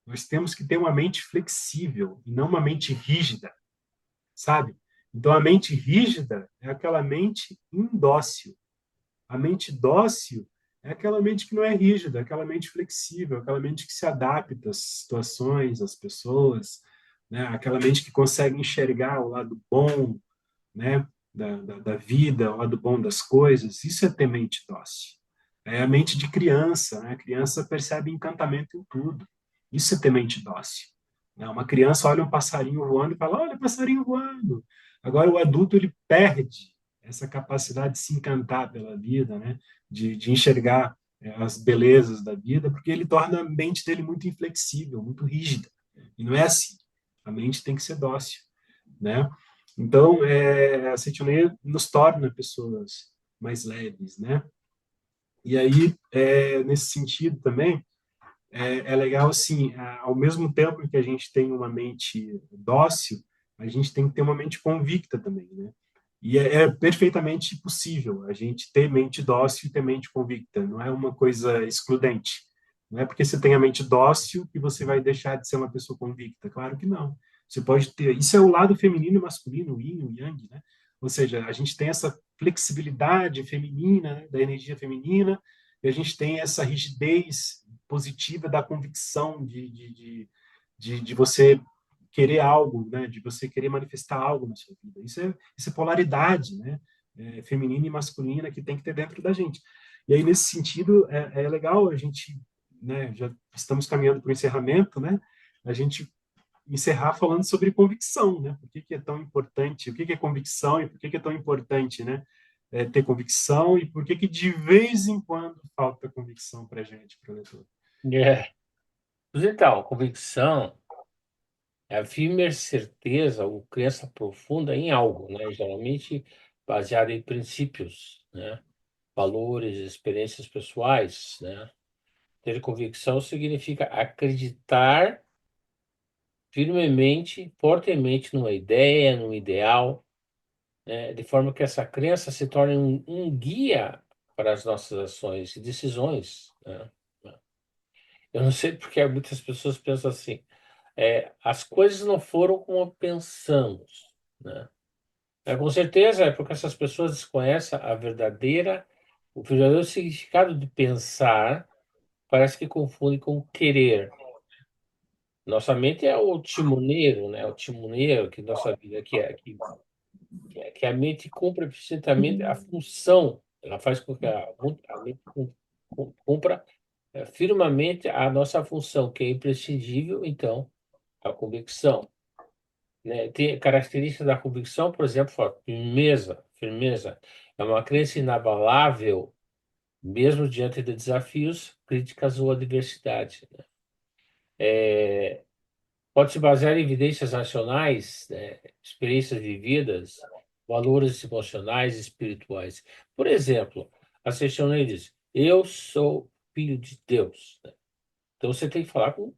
Speaker 2: Nós temos que ter uma mente flexível e não uma mente rígida, sabe? Então a mente rígida é aquela mente indócil. A mente dócil é aquela mente que não é rígida, aquela mente flexível, aquela mente que se adapta às situações, às pessoas, né? Aquela mente que consegue enxergar o lado bom, né? Da vida, o lado bom das coisas. Isso é ter mente dócil. É a mente de criança, né? A criança percebe encantamento em tudo. Isso é ter mente dócil. Né? Uma criança olha um passarinho voando e fala: olha, passarinho voando. Agora, o adulto ele perde essa capacidade de se encantar pela vida, né? De enxergar as belezas da vida, porque ele torna a mente dele muito inflexível, muito rígida. E não é assim. A mente tem que ser dócil, né? Então, a cetonia nos torna pessoas mais leves, né? E aí, nesse sentido também, é legal, assim, ao mesmo tempo que a gente tem uma mente dócil, a gente tem que ter uma mente convicta também, né? E é perfeitamente possível a gente ter mente dócil e ter mente convicta, não é uma coisa excludente. Não é porque você tem a mente dócil que você vai deixar de ser uma pessoa convicta. Claro que não. Você pode ter. Isso é o lado feminino e masculino, o yin e o yang, né? Ou seja, a gente tem essa flexibilidade feminina, né, da energia feminina, e a gente tem essa rigidez positiva da convicção de você querer algo, né? De você querer manifestar algo na sua vida. Isso é polaridade, né? Feminina e masculina que tem que ter dentro da gente. E aí, nesse sentido, é legal a gente, né? Já estamos caminhando para o encerramento, né? A gente encerrar falando sobre convicção, né? Por que, que é tão importante? O que, que é convicção e por que, que é tão importante, né? Ter convicção e por que, que de vez em quando falta convicção para a gente, para o leitor.
Speaker 1: É. Mas então, convicção é a firme certeza ou crença profunda em algo, né? Geralmente baseada em princípios, né? Valores, experiências pessoais, né? Ter convicção significa acreditar firmemente, fortemente numa ideia, num ideal, né? De forma que essa crença se torne um guia para as nossas ações e decisões, né? Eu não sei porque muitas pessoas pensam assim, as coisas não foram como pensamos, né? Com certeza é porque essas pessoas desconhecem o verdadeiro significado de pensar, parece que confundem com querer. Nossa mente é o timoneiro, né? O timoneiro que nossa vida que a mente cumpra eficientemente a função. Ela faz com que a mente cumpra firmemente a nossa função, que é imprescindível, então, a convicção, né? Tem características da convicção, por exemplo, fala, firmeza, firmeza. É uma crença inabalável, mesmo diante de desafios, críticas ou adversidade, né? Pode se basear em evidências racionais, né? Experiências vividas, valores emocionais e espirituais. Por exemplo, a Seixonen diz: Eu sou filho de Deus, né? Então você tem que falar com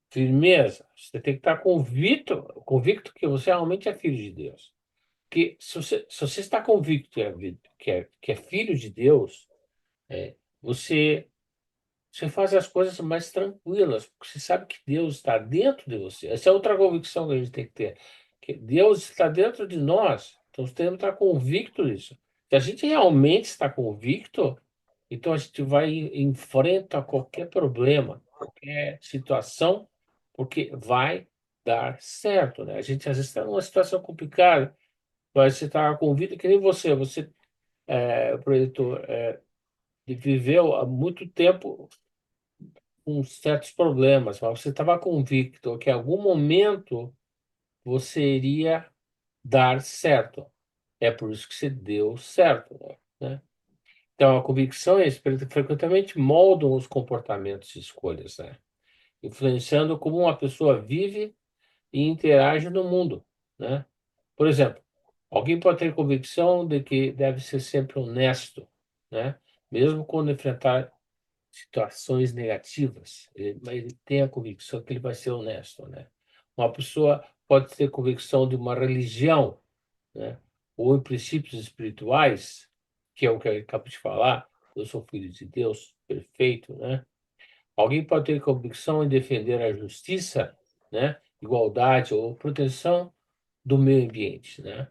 Speaker 1: firmeza, você tem que estar convicto que você realmente é filho de Deus. Que se você está convicto que é filho de Deus, você, você faz as coisas mais tranquilas, porque você sabe que Deus está dentro de você. Essa é outra convicção que a gente tem que ter, que Deus está dentro de nós. Então, você tem que estar convicto disso. Se a gente realmente está convicto, então a gente vai enfrenta qualquer problema, qualquer situação, porque vai dar certo, né? A gente às vezes está numa situação complicada, mas você está convicto que nem você projetor, viveu há muito tempo com certos problemas, mas você estava convicto que em algum momento você iria dar certo. É por isso que você deu certo, né? Então, a convicção e a esperança frequentemente moldam os comportamentos e escolhas, né? Influenciando como uma pessoa vive e interage no mundo, né? Por exemplo, alguém pode ter convicção de que deve ser sempre honesto, né? Mesmo quando enfrentar situações negativas, mas ele tem a convicção que ele vai ser honesto, né? Uma pessoa pode ter convicção de uma religião, né? Ou em princípios espirituais, que é o que eu acabo de falar, eu sou filho de Deus, perfeito, né? Alguém pode ter convicção em defender a justiça, né? Igualdade ou proteção do meio ambiente, né?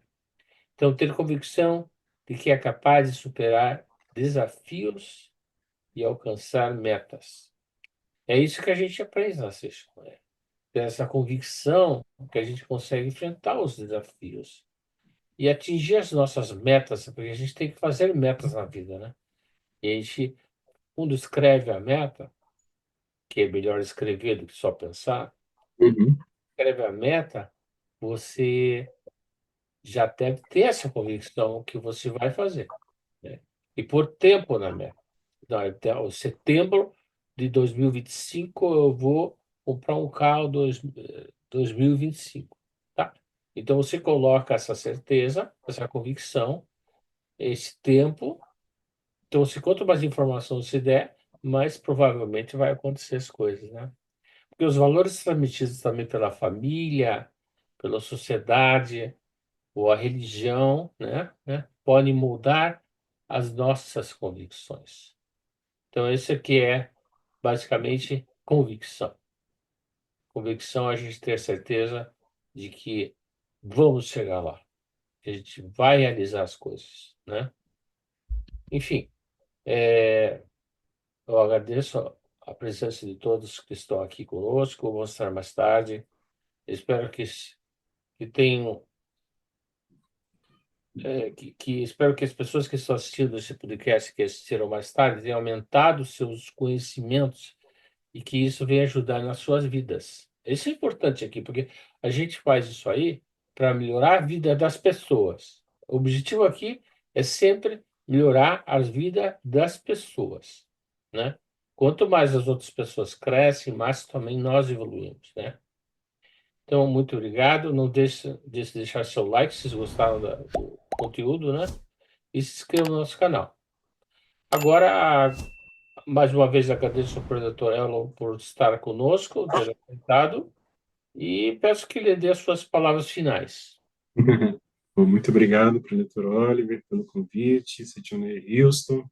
Speaker 1: Então, ter convicção de que é capaz de superar desafios e alcançar metas. É isso que a gente aprende na sexta, né? Ter essa convicção que a gente consegue enfrentar os desafios e atingir as nossas metas, porque a gente tem que fazer metas na vida, né? E a gente, quando escreve a meta, que é melhor escrever do que só pensar,
Speaker 2: Uhum.
Speaker 1: escreve a meta, você já deve ter essa convicção que você vai fazer, né? E por tempo na meta. Não, até o setembro de 2025 eu vou comprar um carro 2025, tá? Então você coloca essa certeza, essa convicção, esse tempo. Então, se quanto mais informação você der, mais provavelmente vai acontecer as coisas, né? Porque os valores transmitidos também pela família, pela sociedade, ou a religião, né, pode mudar as nossas convicções. Então, esse aqui é basicamente convicção. Convicção é a gente ter certeza de que vamos chegar lá, que a gente vai realizar as coisas, né? Enfim, eu agradeço a presença de todos que estão aqui conosco. Vou estar mais tarde. Espero que tenham, espero que as pessoas que estão assistindo esse podcast, que assistiram mais tarde, tenham aumentado seus conhecimentos e que isso venha ajudar nas suas vidas. Isso é importante aqui, porque a gente faz isso aí para melhorar a vida das pessoas. O objetivo aqui é sempre melhorar a vida das pessoas, né? Quanto mais as outras pessoas crescem, mais também nós evoluímos, né? Então, muito obrigado. Não deixe de deixar seu like se vocês gostaram do conteúdo, né? E se inscreva no nosso canal. Agora, mais uma vez agradeço ao professor Elon por estar conosco, ter apresentado, e peço que ele dê as suas palavras finais.
Speaker 2: Bom, muito obrigado, professor Oliver, pelo convite, Setionei Houston.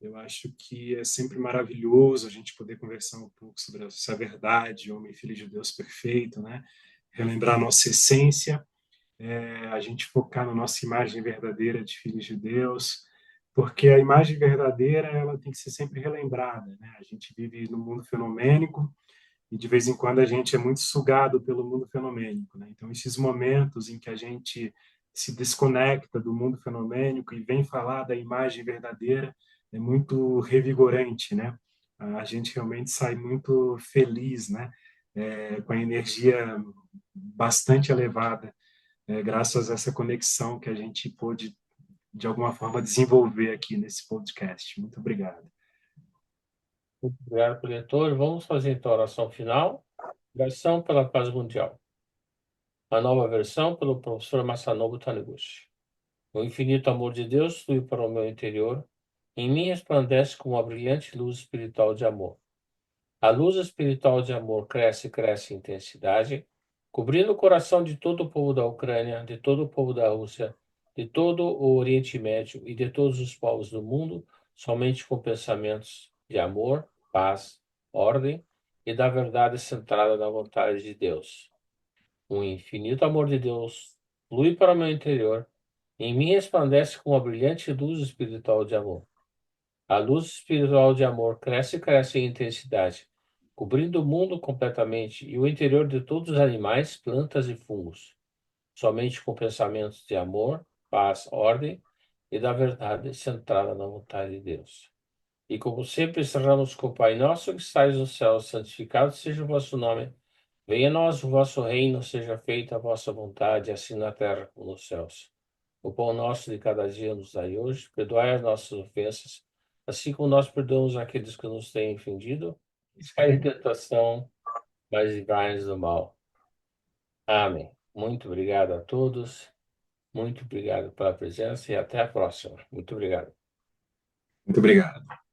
Speaker 2: Eu acho que é sempre maravilhoso a gente poder conversar um pouco sobre essa verdade, homem e filho de Deus perfeito, né? Relembrar a nossa essência, a gente focar na nossa imagem verdadeira de filhos de Deus, porque a imagem verdadeira ela tem que ser sempre relembrada, né? A gente vive no mundo fenomênico e de vez em quando a gente é muito sugado pelo mundo fenomênico, né? Então esses momentos em que a gente se desconecta do mundo fenomênico e vem falar da imagem verdadeira é muito revigorante, né? A gente realmente sai muito feliz, né? Com a energia bastante elevada, graças a essa conexão que a gente pôde, de alguma forma, desenvolver aqui nesse podcast. Muito obrigado.
Speaker 1: Muito obrigado, leitor. Vamos fazer então a oração final. Oração pela paz mundial. A nova versão pelo professor Masanobu Taniguchi. O infinito amor de Deus flui para o meu interior. Em mim resplandece como uma brilhante luz espiritual de amor. A luz espiritual de amor cresce e cresce em intensidade, cobrindo o coração de todo o povo da Ucrânia, de todo o povo da Rússia, de todo o Oriente Médio e de todos os povos do mundo, somente com pensamentos de amor, paz, ordem e da verdade centrada na vontade de Deus. O infinito amor de Deus flui para o meu interior, em mim resplandece com uma brilhante luz espiritual de amor. A luz espiritual de amor cresce e cresce em intensidade, cobrindo o mundo completamente e o interior de todos os animais, plantas e fungos, somente com pensamentos de amor, paz, ordem e da verdade centrada na vontade de Deus. E como sempre encerramos com o Pai Nosso que estais no céu, santificado seja o vosso nome. Venha a nós o vosso reino, seja feita a vossa vontade, assim na terra como nos céus. O pão nosso de cada dia nos dai hoje, perdoai as nossas ofensas, assim como nós perdoamos aqueles que nos têm ofendido, e cai em tentação, mas livrai-nos do mal. Amém. Muito obrigado a todos, muito obrigado pela presença e até a próxima. Muito obrigado.
Speaker 2: Muito obrigado.